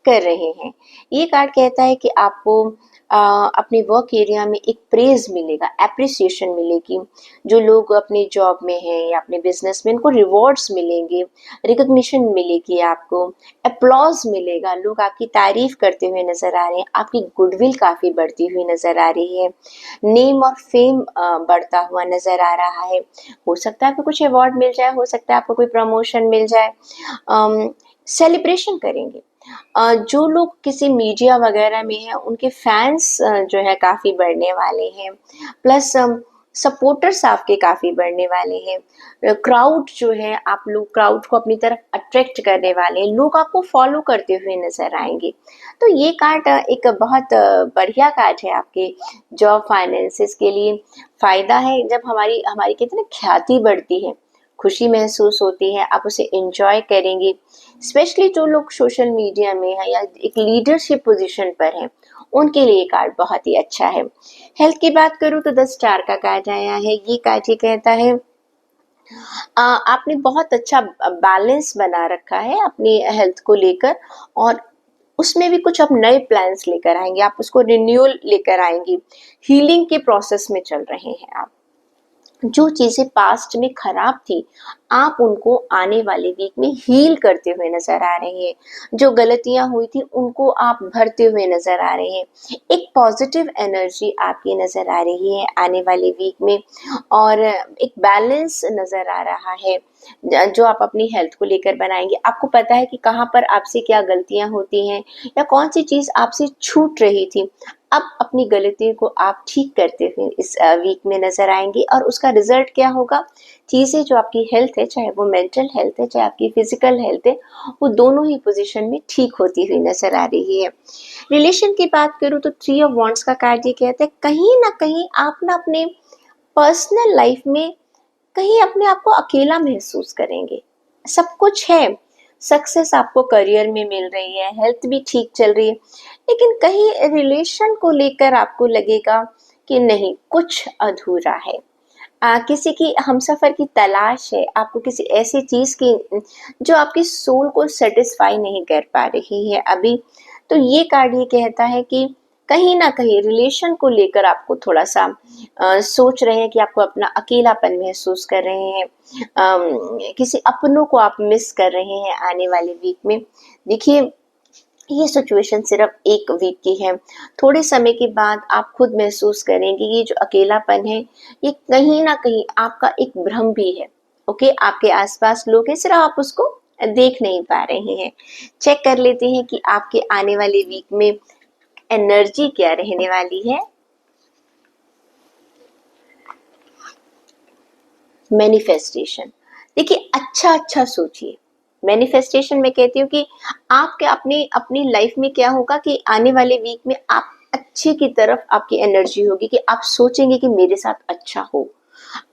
कर रहे हैं। ये कार्ड कहता है कि आपको अपने वर्क एरिया में एक प्रेज़ मिलेगा, एप्रिसिएशन मिलेगी। जो लोग अपने जॉब में हैं या अपने बिजनेस में, उनको रिवॉर्ड्स मिलेंगे, रिकॉग्निशन मिलेगी, आपको अप्लॉज मिलेगा, लोग आपकी तारीफ करते हुए नजर आ रहे हैं, आपकी गुडविल काफ़ी बढ़ती हुई नजर आ रही है, नेम और फेम बढ़ता हुआ नजर आ रहा है। हो सकता है आपको कुछ अवार्ड मिल जाए, हो सकता है आपको कोई प्रमोशन मिल जाए। सेलिब्रेशन करेंगे। जो लोग किसी मीडिया वगैरह में हैं उनके फैंस जो है काफ़ी बढ़ने वाले हैं, प्लस सपोर्टर्स आपके काफ़ी बढ़ने वाले हैं। क्राउड जो है, आप लोग क्राउड को अपनी तरफ अट्रैक्ट करने वाले हैं, लोग आपको फॉलो करते हुए नज़र आएंगे। तो ये कार्ड एक बहुत बढ़िया कार्ड है आपके जॉब फाइनेंसेस के लिए। फ़ायदा है जब हमारी हमारी कहते हैं ना ख्याति बढ़ती है, खुशी महसूस होती है, आप उसे एंजॉय करेंगे। स्पेशली जो लोग सोशल मीडिया में है या एक लीडरशिप पोजीशन पर हैं, उनके लिए कार्ड बहुत ही अच्छा है। हेल्थ की बात करूँ तो 10 स्टार का कार्ड आया है। ये कार्ड ये कहता है आपने बहुत अच्छा बैलेंस बना रखा है अपनी हेल्थ को लेकर, और उसमें भी कुछ आप नए प्लान्स लेकर आएंगे, आप उसको रिन्यूअल लेकर आएंगी। हीलिंग के प्रोसेस में चल रहे हैं आप। जो चीज़ें पास्ट में खराब थी, आप उनको आने वाले वीक में हील करते हुए नज़र आ रहे हैं। जो गलतियाँ हुई थी उनको आप भरते हुए नज़र आ रहे हैं। एक पॉजिटिव एनर्जी आपकी नज़र आ रही है आने वाले वीक में, और एक बैलेंस नज़र आ रहा है जो आप अपनी हेल्थ को लेकर बनाएंगे। आपको पता है कि कहाँ पर आपसे क्या गलतियाँ होती हैं या कौन सी चीज़ आपसे छूट रही थी। अब अपनी गलतियों को आप ठीक करते हुए इस वीक में नज़र आएंगे, और उसका रिजल्ट क्या होगा, चीज़ें जो आपकी हेल्थ है, चाहे वो मेंटल हेल्थ है चाहे आपकी फिजिकल हेल्थ है, वो दोनों ही पोजीशन में ठीक होती हुई नज़र आ रही है। रिलेशन की बात करूँ तो 3 ऑफ वॉन्ड्स का कार्ड ये कहता है कहीं ना कहीं आप ना अपने पर्सनल लाइफ में कहीं अपने आप को अकेला महसूस करेंगे। सब कुछ है, सक्सेस आपको करियर में मिल रही है, हेल्थ भी ठीक चल रही है, लेकिन कहीं रिलेशन को लेकर आपको लगेगा कि नहीं, कुछ अधूरा है। किसी की हमसफ़र की तलाश है, आपको किसी ऐसी चीज़ की जो आपकी सोल को सेटिस्फाई नहीं कर पा रही है अभी। तो ये कार्ड ये कहता है कि कहीं न कहीं रिलेशन को लेकर आपको थोड़ा-सा सोच रहे हैं कि आपको अपना अकेलापन महसूस कर रहे हैं। किसी अपनों को आप मिस कर रहे हैं आने वाले वीक में। देखिए, ये सिचुएशन सिर्फ 1 वीक की है। थोड़े समय के बाद आप खुद महसूस करेंगे ये जो अकेलापन है, ये कहीं न कहीं आपका एक भ्रम भी है। ओके, आपके आस-पास लोग हैं, सिर्फ आप उसको देख नहीं पा रहे हैं। चेक कर लेते हैं कि आपके आने वाले वीक में एनर्जी क्या रहने वाली है। मैनिफेस्टेशन, देखिए अच्छा अच्छा सोचिए। मैनिफेस्टेशन में कहती हूँ कि आपके अपनी अपनी लाइफ में क्या होगा कि आने वाले वीक में आप अच्छे की तरफ आपकी एनर्जी होगी कि आप सोचेंगे कि मेरे साथ अच्छा हो।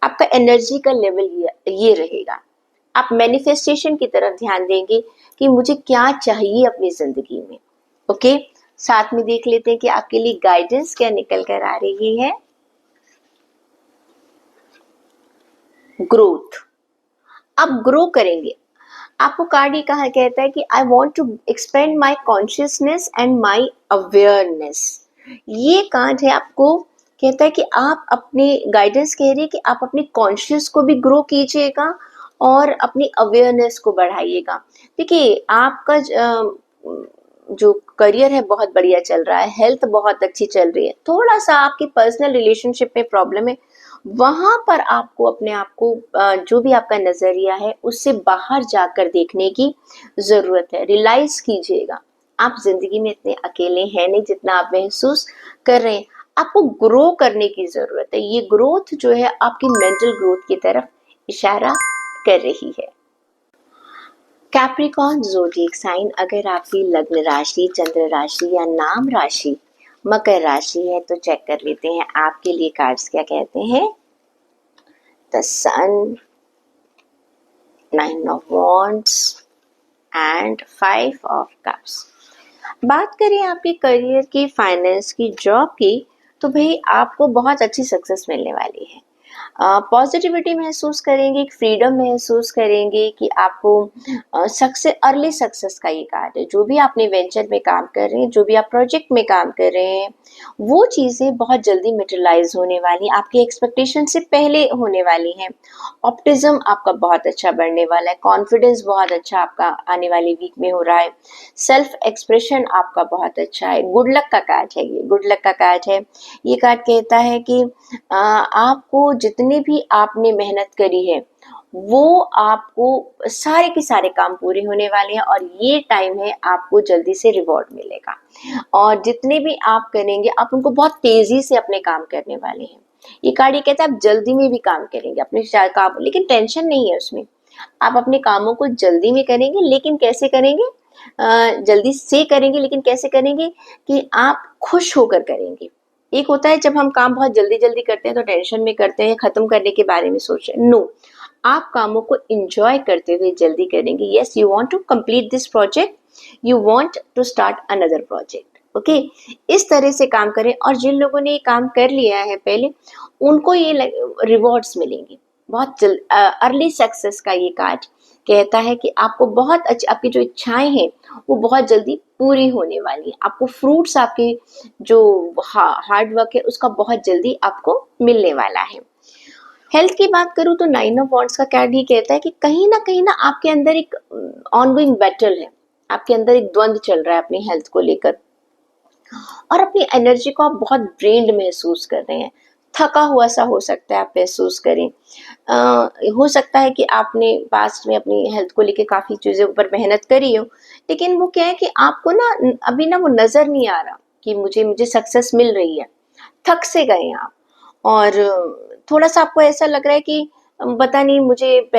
आपका एनर्जी का लेवल ये रहेगा। आप मैनिफेस्टेशन की तरफ ध्यान देंगे कि मुझे क्या चाहिए अपनी जिंदगी में। ओके, साथ में देख लेते हैं कि आपके लिए गाइडेंस क्या निकल कर आ रही है। ग्रोथ, आप ग्रो करेंगे। आपको कार्ड ही कहा कहता है कि I want to expand my consciousness and my awareness. ये कार्ड है आपको कहता है कि आप अपने गाइडेंस कह रही है कि आप अपनी कॉन्शियस को भी ग्रो कीजिएगा और अपनी अवेयरनेस को बढ़ाइएगा। देखिए आपका जो करियर है बहुत बढ़िया चल रहा है, हेल्थ बहुत अच्छी चल रही है, थोड़ा सा आपकी पर्सनल रिलेशनशिप में प्रॉब्लम है, वहां पर आपको अपने आप को जो भी आपका नजरिया है उससे बाहर जाकर देखने की जरूरत है। रियलाइज कीजिएगा आप जिंदगी में इतने अकेले हैं नहीं जितना आप महसूस कर रहे हैं। आपको ग्रो करने की जरूरत है। ये ग्रोथ जो है आपकी मेंटल ग्रोथ की तरफ इशारा कर रही है। कैप्रिकॉर्न ज़ोडिएक साइन, अगर आपकी लग्न राशि, चंद्र राशि या नाम राशि मकर राशि है तो चेक कर लेते हैं आपके लिए कार्ड्स क्या कहते हैं। The sun, 9 of wands and 5 of cups. बात करें आपके करियर की, फाइनेंस की, जॉब की, तो भाई आपको बहुत अच्छी सक्सेस मिलने वाली है। पॉजिटिविटी महसूस करेंगे, फ्रीडम महसूस करेंगे कि आपको सक्सेस, अर्ली सक्सेस का ये कार्ड है। जो भी आपने वेंचर में काम कर रहे हैं, जो भी आप प्रोजेक्ट में काम कर रहे हैं, वो चीज़ें बहुत जल्दी मटेरियलाइज होने वाली, आपकी एक्सपेक्टेशन से पहले होने वाली हैं। ऑप्टिज्म आपका बहुत अच्छा बढ़ने वाला है, कॉन्फिडेंस बहुत अच्छा आपका आने वाले वीक में हो रहा है, सेल्फ एक्सप्रेशन आपका बहुत अच्छा है। गुड लक का कार्ड है ये, गुड लक का कार्ड है। ये कार्ड कहता है कि आपको जितने भी आपने मेहनत करी है वो आपको सारे के सारे काम पूरे होने वाले हैं और ये टाइम है आपको जल्दी से रिवॉर्ड मिलेगा। और जितने भी आप करेंगे आप उनको बहुत तेजी से अपने काम करने वाले हैं। ये कार्ड ये कहता है आप जल्दी में भी काम करेंगे अपने काम, लेकिन टेंशन नहीं है उसमें। आप अपने कामों को जल्दी में करेंगे, लेकिन कैसे करेंगे? जल्दी से करेंगे, लेकिन कैसे करेंगे कि आप खुश होकर करेंगे। एक होता है जब हम काम बहुत जल्दी जल्दी करते हैं तो टेंशन में करते हैं, खत्म करने के बारे में सोच रहे हैं। नो, आप कामों को इंजॉय करते हुए जल्दी करेंगे। Yes, you want to complete this project, you want to start another project. Okay, इस तरह से काम करें। और जिन लोगों ने ये काम कर लिया है पहले, उनको ये रिवॉर्ड्स मिलेंगे बहुत जल्द। अर्ली सक्सेस का ये कार्ड कहता है कि आपको बहुत अच्छी, आपकी जो इच्छाएं हैं वो बहुत जल्दी पूरी होने वाली है। आपको फ्रूट्स, आपके जो हार्ड वर्क है उसका बहुत जल्दी आपको मिलने वाला है। हेल्थ की बात करूं तो 9 ऑफ वॉन्ड्स का कार्ड ही कहता है कि कहीं ना आपके अंदर एक ऑनगोइंग बैटल है, आपके अंदर एक द्वंद चल रहा है अपनी हेल्थ को लेकर, और अपनी एनर्जी को आप बहुत ड्रेन्ड महसूस कर रहे हैं। थका हुआ सा हो सकता है आप महसूस करें। हो सकता है कि आपने पास्ट में अपनी हेल्थ को लेके काफ़ी चीज़ों पर मेहनत करी हो, लेकिन वो क्या है कि आपको ना अभी ना वो नज़र नहीं आ रहा कि मुझे मुझे सक्सेस मिल रही है। थक से गए आप, और थोड़ा-सा आपको ऐसा लग रहा है कि पता नहीं मुझे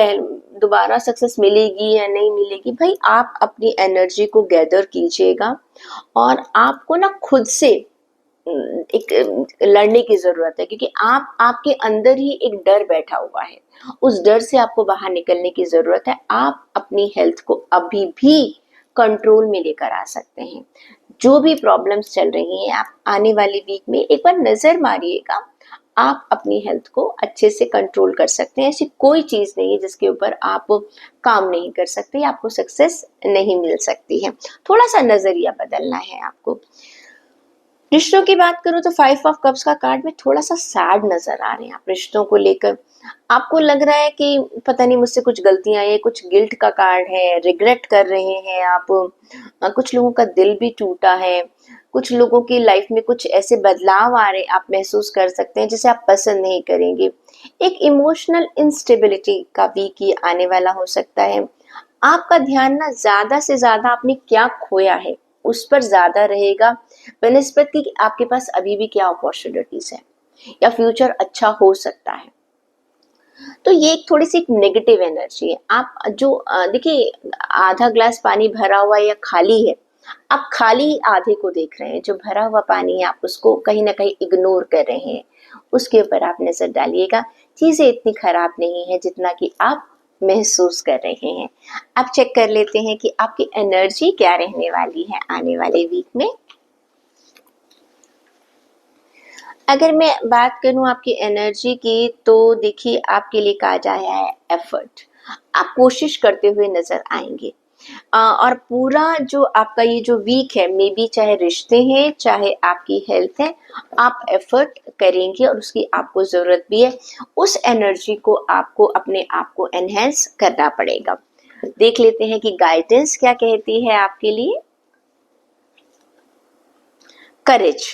दोबारा सक्सेस मिलेगी या नहीं मिलेगी। भाई आप अपनी एनर्जी को गैदर कीजिएगा और आपको ना खुद से एक लड़ने की ज़रूरत है, क्योंकि आप, आपके अंदर ही एक डर बैठा हुआ है। उस डर से आपको बाहर निकलने की ज़रूरत है। आप अपनी हेल्थ को अभी भी कंट्रोल में लेकर आ सकते हैं। जो भी प्रॉब्लम्स चल रही हैं, आप आने वाले वीक में एक बार नज़र मारिएगा, आप अपनी हेल्थ को अच्छे से कंट्रोल कर सकते हैं। ऐसी कोई चीज़ नहीं है जिसके ऊपर आप काम नहीं कर सकते, आपको सक्सेस नहीं मिल सकती है। थोड़ा-सा नज़रिया बदलना है आपको। रिश्तों की बात करूँ तो 5 ऑफ कप्स का कार्ड में थोड़ा-सा सैड नज़र आ रहे हैं आप रिश्तों को लेकर। आपको लग रहा है कि पता नहीं मुझसे कुछ गलतियाँ हैं, कुछ गिल्ट का कार्ड है, रिग्रेट कर रहे हैं आप। कुछ लोगों का दिल भी टूटा है, कुछ लोगों की लाइफ में कुछ ऐसे बदलाव आ रहे, आप महसूस कर सकते हैं जिसे आप पसंद नहीं करेंगे। एक इमोशनल इंस्टेबिलिटी का वीक ये आने वाला हो सकता है। आपका ध्यान ना ज़्यादा से ज़्यादा आपने क्या खोया है उस पर ज़्यादा रहेगा, बनिस्बत कि आपके पास अभी भी क्या अपॉर्चुनिटीज़ है या फ्यूचर अच्छा हो सकता है। तो ये एक थोड़ी सी एक नेगेटिव एनर्जी है। आप जो देखिए, आधा ग्लास पानी भरा हुआ या खाली है, आप खाली आधे को देख रहे हैं, जो भरा हुआ पानी है आप उसको कहीं ना कहीं इग्नोर कर रहे हैं। उसके ऊपर आप नजर डालिएगा, चीजें इतनी खराब नहीं है जितना कि आप महसूस कर रहे हैं। आप चेक कर लेते हैं कि आपकी एनर्जी क्या रहने वाली है आने वाले वीक में। अगर मैं बात करूं आपकी एनर्जी की, तो देखिए आपके लिए कहा जाया है एफर्ट। आप कोशिश करते हुए नजर आएंगे। और पूरा जो आपका ये जो वीक है, मे बी चाहे रिश्ते हैं चाहे आपकी हेल्थ है, आप एफर्ट करेंगे और उसकी आपको जरूरत भी है। उस एनर्जी को आपको अपने आप को एनहेंस करना पड़ेगा। देख लेते हैं कि गाइडेंस क्या कहती है आपके लिए। करेज,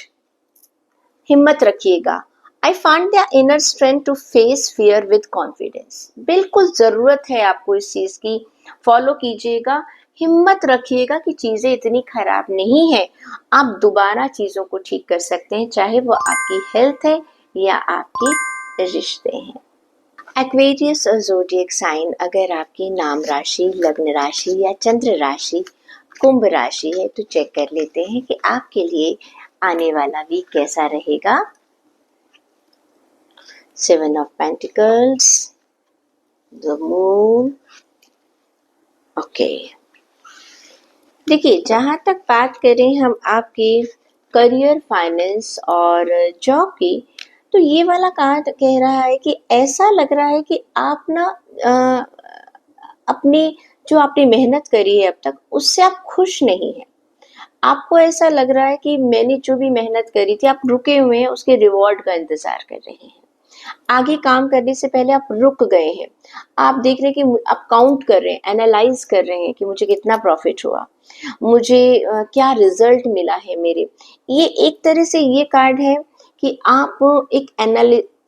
हिम्मत रखिएगा। I find the inner strength to face fear with confidence. बिल्कुल जरूरत है आपको इस चीज की, फॉलो कीजिएगा। हिम्मत रखिएगा कि चीजें इतनी खराब नहीं है, आप दोबारा चीजों को ठीक कर सकते हैं, चाहे वो आपकी हेल्थ है या आपके रिश्ते हैं। एक्वेरियस ज़ोडिएक साइन, अगर आपकी नाम राशि, लग्न राशि या चंद्र राशि कुंभ राशि है, तो चेक कर लेते हैं कि आपके लिए आने वाला वीक कैसा रहेगा। 7 of pentacles, the moon. Okay, देखिए जहां तक बात करें हम आपके करियर, फाइनेंस और जॉब की, तो ये वाला कार्ड कह रहा है कि ऐसा लग रहा है कि आप ना अपने जो आपने मेहनत करी है अब तक, उससे आप खुश नहीं हैं। आपको ऐसा लग रहा है कि मैंने जो भी मेहनत करी थी, आप रुके हुए हैं, उसके रिवॉर्ड का इंतजार कर रहे हैं। आगे काम करने से पहले आप रुक गए हैं। आप देख रहे हैं कि आप काउंट कर रहे हैं, एनालाइज कर रहे हैं कि मुझे कितना प्रॉफिट हुआ, मुझे क्या रिजल्ट मिला है मेरे। ये एक तरह से ये कार्ड है कि आप एक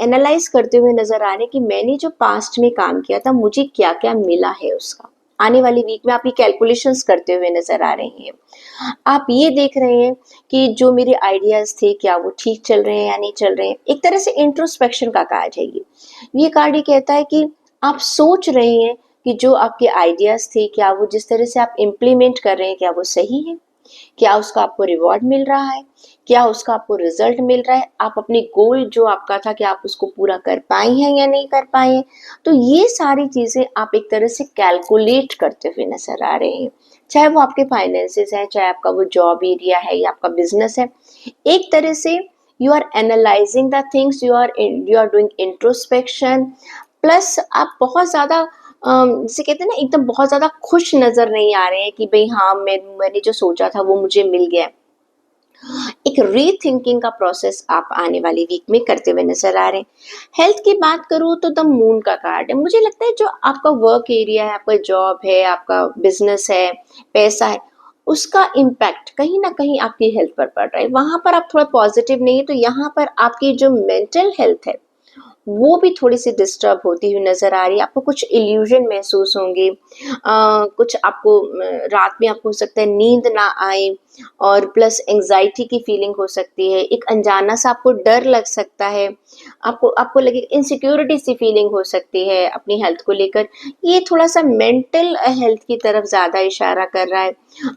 एनालाइज करते हुए नजर आ रहे हैं कि मैंने जो पास्ट में काम किया था, मुझे क्या क्या मिला है उसका। आने वाली वीक में आप ये कैलकुलेशंस करते हुए नजर आ रहे हैं। आप ये देख रहे हैं कि जो मेरे आइडियाज थे, क्या वो ठीक चल रहे हैं या नहीं चल रहे हैं। एक तरह से इंट्रोस्पेक्शन का कार्ड है ये कार्ड ये कहता है कि आप सोच रहे हैं कि जो आपके आइडियाज थे, क्या वो जिस तरह से आप इम्प्लीमेंट कर रहे हैं, क्या वो सही है, क्या उसका आपको रिवॉर्ड मिल रहा है, क्या उसका आपको रिजल्ट मिल रहा है, आप अपनी गोल जो आपका था कि आप उसको पूरा कर पाए हैं या नहीं कर पाए हैं। तो ये सारी चीजें आप एक तरह से कैलकुलेट करते हुए नजर आ रहे हैं, चाहे वो आपके फाइनेंसेस है, चाहे आपका वो जॉब एरिया है या आपका बिजनेस है। एक तरह से you are analysing the things, you are doing introspection. Plus आप बहुत ज्यादा जिसे कहते हैं ना, एकदम बहुत ज्यादा खुश नजर नहीं आ रहे हैं कि भाई हाँ, मैंने जो सोचा था वो मुझे मिल गया। एक रीथिंकिंग का प्रोसेस आप आने वाली वीक में करते हुए नजर आ रहे हैं। हेल्थ की बात करूँ तो द मून का कार्ड है। मुझे लगता है जो आपका वर्क एरिया है, आपका जॉब है, आपका बिजनेस है, पैसा है, उसका इम्पैक्ट कहीं ना कहीं आपकी हेल्थ पर पड़ रहा है। वहां पर आप थोड़ा पॉजिटिव नहीं है, तो यहाँ पर आपकी जो मेंटल हेल्थ है वो भी थोड़ी सी डिस्टर्ब होती हुई नजर आ रही है। आपको कुछ इल्यूजन महसूस होंगे, कुछ आपको रात में आपको हो सकता है नींद ना आए, और प्लस एंजाइटी की फीलिंग हो सकती है। एक अनजाना सा आपको डर लग सकता है, आपको आपको लगे इनसिक्योरिटी सी फीलिंग हो सकती है अपनी हेल्थ को लेकर। ये थोड़ा सा मेंटल हेल्थ की तरफ ज्यादा इशारा कर रहा है,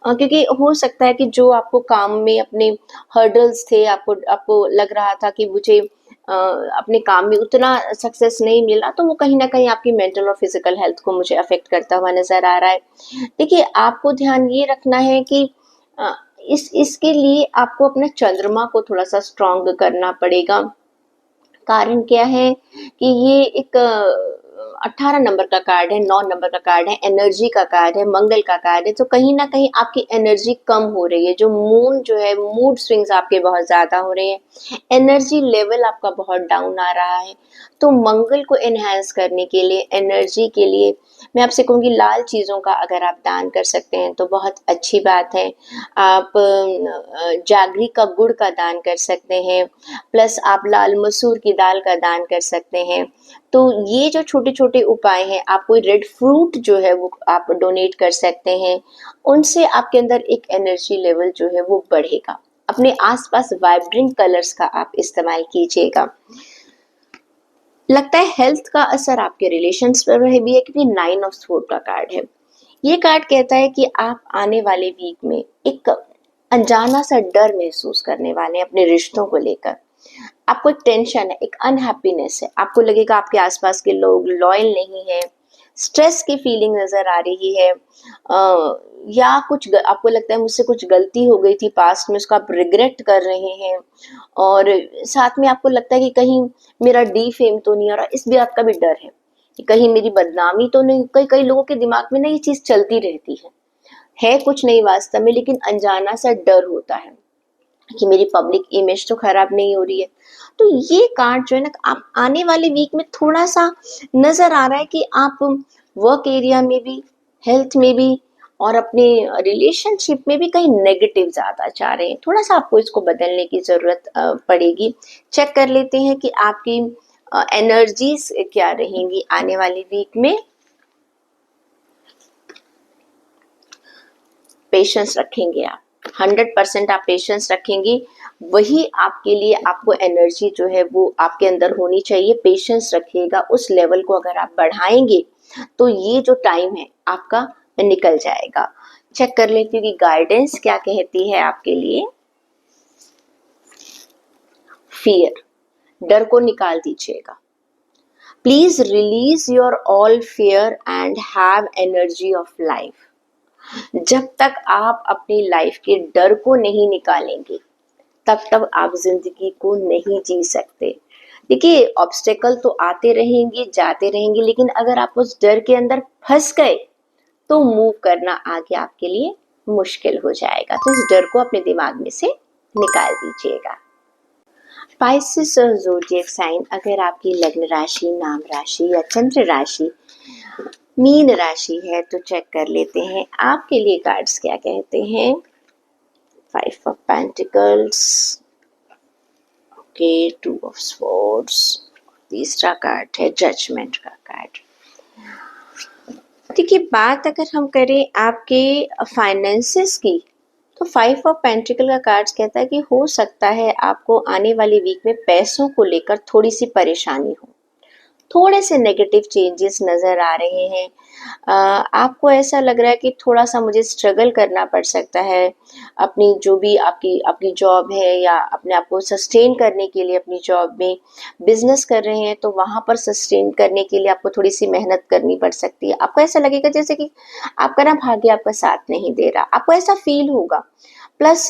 क्योंकि हो सकता है कि जो आपको काम में अपने हर्डल्स थे, आपको आपको लग रहा था कि मुझे अपने काम में उतना सक्सेस नहीं मिला, तो वो कहीं ना कहीं आपकी मेंटल और फिजिकल हेल्थ को मुझे अफेक्ट करता हुआ नजर आ रहा है। देखिए आपको ध्यान ये रखना है कि इसके लिए आपको अपना चंद्रमा को थोड़ा सा स्ट्रॉन्ग करना पड़ेगा। कारण क्या है कि ये एक 18 नंबर का कार्ड है, 9 नंबर का कार्ड है, एनर्जी का कार्ड है, मंगल का कार्ड है। तो कहीं ना कहीं आपकी एनर्जी कम हो रही है। जो मून जो है, मूड स्विंग्स आपके बहुत ज्यादा हो रहे हैं, एनर्जी लेवल आपका बहुत डाउन आ रहा है। तो मंगल को एनहांस करने के लिए, एनर्जी के लिए, मैं आपसे कहूँगी लाल चीज़ों का अगर आप दान कर सकते हैं तो बहुत अच्छी बात है। आप जागरी का गुड़ का दान कर सकते हैं, प्लस आप लाल मसूर की दाल का दान कर सकते हैं। तो ये जो छोटे छोटे उपाय हैं, आप कोई रेड फ्रूट जो है वो आप डोनेट कर सकते हैं। उनसे आपके अंदर एक एनर्जी लेवल जो है वो बढ़ेगा। अपने आसपास वाइब्रेंट कलर्स का आप इस्तेमाल कीजिएगा। लगता है हेल्थ का असर आपके रिलेशंस पर भी है, क्योंकि 9 ऑफ स्वॉर्ड का कार्ड है। ये कार्ड कहता है कि आप आने वाले वीक में एक अनजाना सा डर महसूस करने वाले हैं अपने रिश्तों को लेकर। आपको एक टेंशन है, एक अनहैप्पीनेस है, आपको लगेगा आपके आसपास के लोग लॉयल नहीं है, स्ट्रेस की फीलिंग नजर आ रही है, या आपको लगता है मुझसे कुछ गलती हो गई थी पास्ट में, उसको आप रिग्रेट कर रहे हैं, और साथ में आपको लगता है कि कहीं मेरा डी फेम तो नहीं हो रहा, इस बात का भी डर है कि कहीं मेरी बदनामी तो नहीं। कई कई लोगों के दिमाग में ना ये चीज चलती रहती है कुछ नहीं वास्तव में, लेकिन अनजाना सा डर होता है कि मेरी पब्लिक इमेज तो खराब नहीं हो रही है। तो ये कार्ड जो है ना, आप आने वाले वीक में थोड़ा सा नजर आ रहा है कि आप वर्क एरिया में भी, हेल्थ में भी, और अपने रिलेशनशिप में भी कहीं नेगेटिव ज्यादा चाह रहे हैं। थोड़ा सा आपको इसको बदलने की जरूरत पड़ेगी। चेक कर लेते हैं कि आपकी एनर्जीज क्या रहेंगी आने वाले वीक में। पेशेंस रखेंगे आप, 100% आप पेशेंस रखेंगे, वही आपके लिए, आपको एनर्जी जो है वो आपके अंदर होनी चाहिए। पेशेंस रखिएगा, उस लेवल को अगर आप बढ़ाएंगे तो ये जो टाइम है आपका निकल जाएगा। चेक कर लेती हूँ कि गाइडेंस क्या कहती है आपके लिए। फियर, डर को निकाल दीजिएगा। Please release your all fear and have energy of life. जब तक आप अपनी लाइफ के डर को नहीं निकालेंगे तब तक आप जिंदगी को नहीं जी सकते। देखिए, ऑब्स्टेकल तो आते रहेंगे जाते रहेंगे, लेकिन अगर आप उस डर के अंदर फंस गए तो मूव करना आगे आपके लिए मुश्किल हो जाएगा। तो इस डर को अपने दिमाग में से निकाल दीजिएगा। स्पाइसिस और ज़ोडिएक साइन, अगर आपकी लग्न राशि, नाम राशि या चंद्र राशि मीन राशि है तो चेक कर लेते हैं आपके लिए कार्ड्स क्या कहते हैं। 5 of pentacles, okay, 2 of swords, तीसरा कार्ड है जजमेंट का कार्ड। देखिए, बात अगर हम करें आपके फाइनेंसेस की, तो 5 ऑफ पेंटिकल का कार्ड कहता है कि हो सकता है आपको आने वाले वीक में पैसों को लेकर थोड़ी सी परेशानी हो, थोड़े से नेगेटिव चेंजेस नज़र आ रहे हैं। आपको ऐसा लग रहा है कि थोड़ा सा मुझे स्ट्रगल करना पड़ सकता है अपनी जो भी आपकी आपकी जॉब है, या अपने आप को सस्टेन करने के लिए अपनी जॉब में, बिजनेस कर रहे हैं तो वहाँ पर सस्टेन करने के लिए आपको थोड़ी सी मेहनत करनी पड़ सकती है। आपको ऐसा लगेगा जैसे कि आपका ना भाग्य आपका साथ नहीं दे रहा, आपको ऐसा फील होगा। प्लस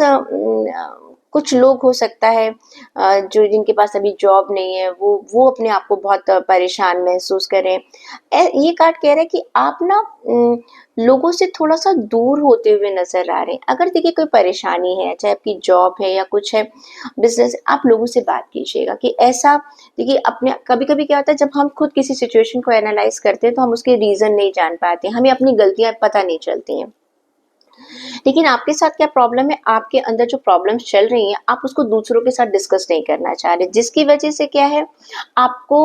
कुछ लोग हो सकता है जो जिनके पास अभी जॉब नहीं है, वो अपने आप को बहुत परेशान महसूस कर रहे हैं। ये कार्ड कह रहा है कि आप ना लोगों से थोड़ा सा दूर होते हुए नजर आ रहे हैं। अगर देखिए कोई परेशानी है, चाहे आपकी जॉब है या कुछ है बिजनेस, आप लोगों से बात कीजिएगा कि ऐसा। देखिए, अपने कभी कभी क्या होता है, जब हम खुद किसी सिचुएशन को एनालाइज करते हैं तो हम उसके रीजन नहीं जान पाते, हमें अपनी गलतियां पता नहीं चलती हैं। लेकिन आपके साथ क्या प्रॉब्लम है, आपके अंदर जो प्रॉब्लम्स चल रही हैं आप उसको दूसरों के साथ डिस्कस नहीं करना चाह रहे, जिसकी वजह से क्या है, आपको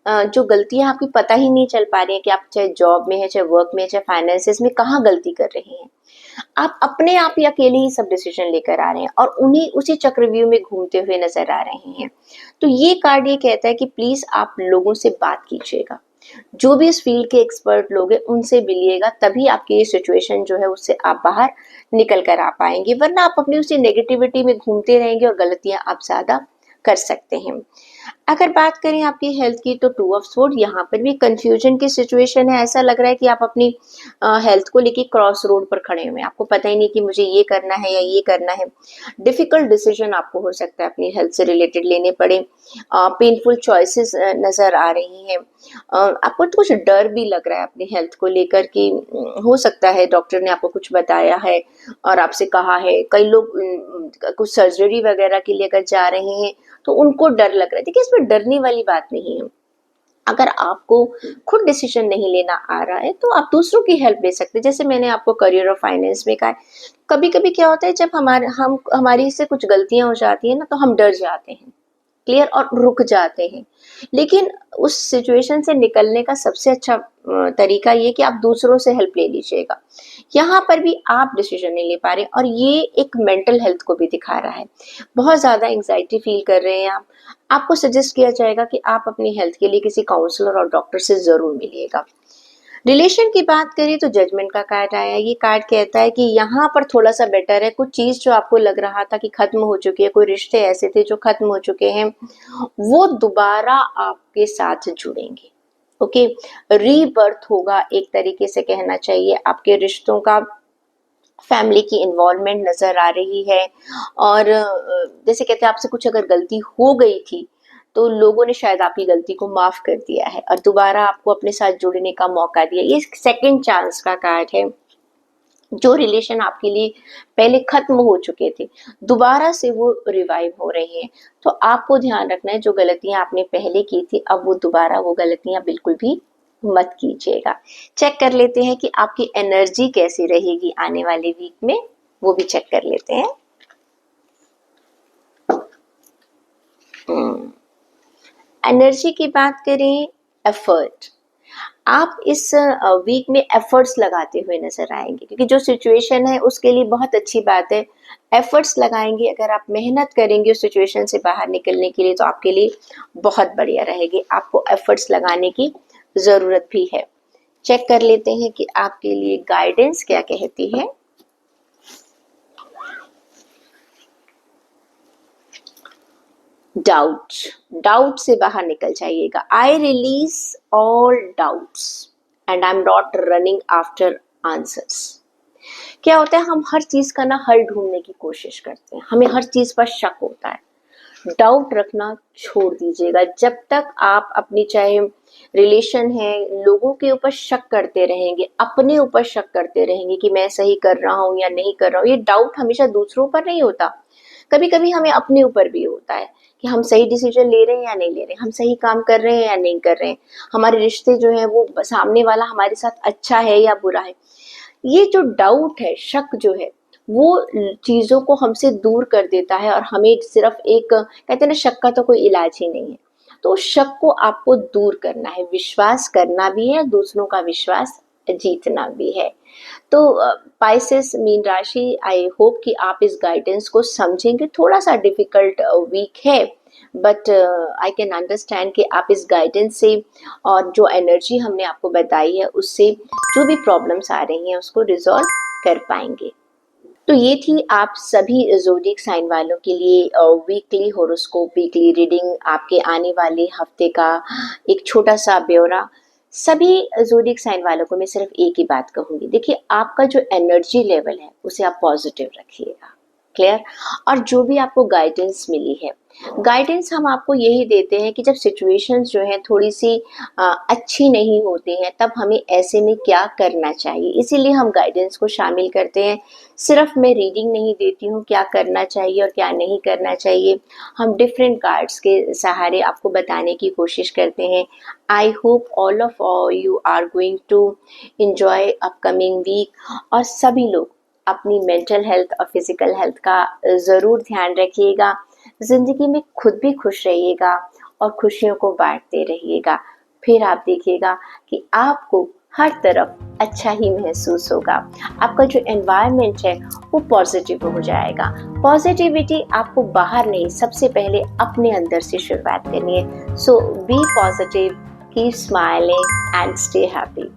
जो गलतियां आपकी पता ही नहीं चल पा रही है कि आप चाहे जॉब में है, चाहे वर्क में, चाहे फाइनेंसेस में कहाँ गलती कर रहे हैं। आप अपने आप ही अकेले ही सब डिसीजन लेकर आ रहे हैं और उन्हीं उसी चक्रव्यूह में घूमते हुए नजर आ रहे हैं। तो ये कार्ड ये कहता है कि प्लीज आप लोगों से बात कीजिएगा, जो भी इस फील्ड के एक्सपर्ट लोग हैं उनसे मिलिएगा, तभी आपकी ये सिचुएशन जो है उससे आप बाहर निकल कर आ पाएंगे, वरना आप अपनी उसी नेगेटिविटी में घूमते रहेंगे और गलतियां आप ज्यादा कर सकते हैं। अगर बात करें आपकी हेल्थ की, तो 2 ऑफ स्वॉर्ड, यहाँ पर भी कंफ्यूजन की सिचुएशन है। ऐसा लग रहा है कि आप अपनी हेल्थ को लेके क्रॉस रोड पर खड़े हुए हैं, आपको पता ही नहीं कि मुझे ये करना है या ये करना है। डिफिकल्ट डिसीजन आपको हो सकता है अपनी हेल्थ से रिलेटेड लेने पड़े, पेनफुल चॉइसेस नजर आ रही हैं। आपको तो कुछ डर भी लग रहा है अपनी हेल्थ को लेकर कि हो सकता है डॉक्टर ने आपको कुछ बताया है और आपसे कहा है। कई लोग कुछ सर्जरी वगैरह के लिए अगर जा रहे हैं तो उनको डर लग रहा है। देखिए, इसमें डरने वाली बात नहीं है। अगर आपको खुद डिसीजन नहीं लेना आ रहा है तो आप दूसरों की हेल्प ले सकते हैं। जैसे मैंने आपको करियर और फाइनेंस में कहा है, कभी कभी क्या होता है, जब हमारी से कुछ गलतियां हो जाती है ना, तो हम डर जाते हैं, क्लियर, और रुक जाते हैं। लेकिन उस सिचुएशन से निकलने का सबसे अच्छा तरीका ये कि आप दूसरों से हेल्प ले लीजिएगा। यहाँ पर भी आप डिसीजन नहीं ले पा रहे, और ये एक मेंटल हेल्थ को भी दिखा रहा है। बहुत ज्यादा एंजाइटी फील कर रहे हैं आप, आपको सजेस्ट किया जाएगा कि आप अपनी हेल्थ के लिए किसी काउंसलर और डॉक्टर से ज़रूर मिलिएगा। रिलेशन की बात करें तो जजमेंट का कार्ड आया। ये कार्ड कहता है कि यहाँ पर थोड़ा सा बेटर है, कुछ चीज़ जो आपको लग रहा था कि खत्म हो चुकी है, कोई रिश्ते ऐसे थे जो खत्म हो चुके हैं, वो दोबारा आपके साथ जुड़ेंगे। ओके, रीबर्थ होगा, एक तरीके से कहना चाहिए। आपके रिश्तों का फैमिली की इन्वॉल्वमेंट नजर आ रही है। और जैसे कहते हैं आपसे कुछ अगर गलती हो गई थी तो लोगों ने शायद आपकी गलती को माफ कर दिया है और दोबारा आपको अपने साथ जुड़ने का मौका दिया। ये सेकंड चांस का कार्ड है। जो रिलेशन आपके लिए पहले खत्म हो चुके थे, दोबारा से वो रिवाइव हो रहे हैं। तो आपको ध्यान रखना है, जो गलतियां आपने पहले की थी अब वो दोबारा वो गलतियां बिल्कुल भी मत कीजिएगा। चेक कर लेते हैं कि आपकी एनर्जी कैसी रहेगी आने वाले वीक में, वो भी चेक कर लेते हैं। एनर्जी की बात करें, एफर्ट। आप इस वीक में एफर्ट्स लगाते हुए नजर आएंगे, क्योंकि जो सिचुएशन है उसके लिए बहुत अच्छी बात है। एफर्ट्स लगाएंगे, अगर आप मेहनत करेंगे उस सिचुएशन से बाहर निकलने के लिए तो आपके लिए बहुत बढ़िया रहेगी। आपको एफर्ट्स लगाने की जरूरत भी है। चेक कर लेते हैं कि आपके लिए गाइडेंस क्या कहती है। डाउट, डाउट से बाहर निकल जाइएगा। I release all doubts and I am not running after answers. क्या होता है, हम हर चीज का ना हल ढूंढने की कोशिश करते हैं, हमें हर चीज पर शक होता है। डाउट रखना छोड़ दीजिएगा। जब तक आप अपनी, चाहे रिलेशन है, लोगों के ऊपर शक करते रहेंगे, अपने ऊपर शक करते रहेंगे कि मैं सही कर रहा हूँ या नहीं कर रहा हूँ। ये डाउट हमेशा दूसरों पर नहीं होता, कभी कभी हमें अपने ऊपर भी होता है कि हम सही डिसीजन ले रहे हैं या नहीं ले रहे हैं, हम सही काम कर रहे हैं या नहीं कर रहे हैं, हमारे रिश्ते जो है वो सामने वाला हमारे साथ अच्छा है या बुरा है। ये जो डाउट है, शक जो है, वो चीजों को हमसे दूर कर देता है और हमें सिर्फ एक, कहते हैं ना, शक का तो कोई इलाज ही नहीं है। तो उस शक को आपको दूर करना है, विश्वास करना भी है, दूसरों का विश्वास जीतना भी है। तो पाइसेस मीन राशि, आई होप कि आप इस गाइडेंस को समझेंगे। थोड़ा सा डिफिकल्ट वीक है, बट आई कैन अंडरस्टैंड कि आप इस गाइडेंस से और जो एनर्जी हमने आपको बताई है उससे जो भी प्रॉब्लम्स आ रही हैं उसको रिजॉल्व कर पाएंगे। तो ये थी आप सभी ज़ोडिएक साइन वालों के लिए वीकली हॉरोस्कोप, वीकली रीडिंग, आपके आने वाले हफ्ते का एक छोटा सा ब्यौरा। सभी ज़ोडिएक साइन वालों को मैं सिर्फ एक ही बात कहूँगी, देखिए आपका जो एनर्जी लेवल है उसे आप पॉजिटिव रखिएगा। क्लियर। और जो भी आपको गाइडेंस मिली है, गाइडेंस हम आपको यही देते हैं कि जब सिचुएशंस जो है थोड़ी सी अच्छी नहीं होती हैं तब हमें ऐसे में क्या करना चाहिए, इसीलिए हम गाइडेंस को शामिल करते हैं। सिर्फ मैं रीडिंग नहीं देती हूँ क्या करना चाहिए और क्या नहीं करना चाहिए, हम डिफरेंट कार्ड्स के सहारे आपको बताने की कोशिश करते हैं। I hope all of you are going to enjoy upcoming week. और सभी लोग अपनी मेंटल हेल्थ और फिजिकल हेल्थ का ज़रूर ध्यान रखिएगा। ज़िंदगी में खुद भी खुश रहिएगा और खुशियों को बांटते रहिएगा। फिर आप देखिएगा कि आपको हर तरफ अच्छा ही महसूस होगा। आपका जो एनवायरनमेंट है वो पॉजिटिव हो जाएगा। पॉजिटिविटी आपको बाहर नहीं, सबसे पहले अपने अंदर से शुरुआत करनी है। So be positive, keep smiling and stay happy.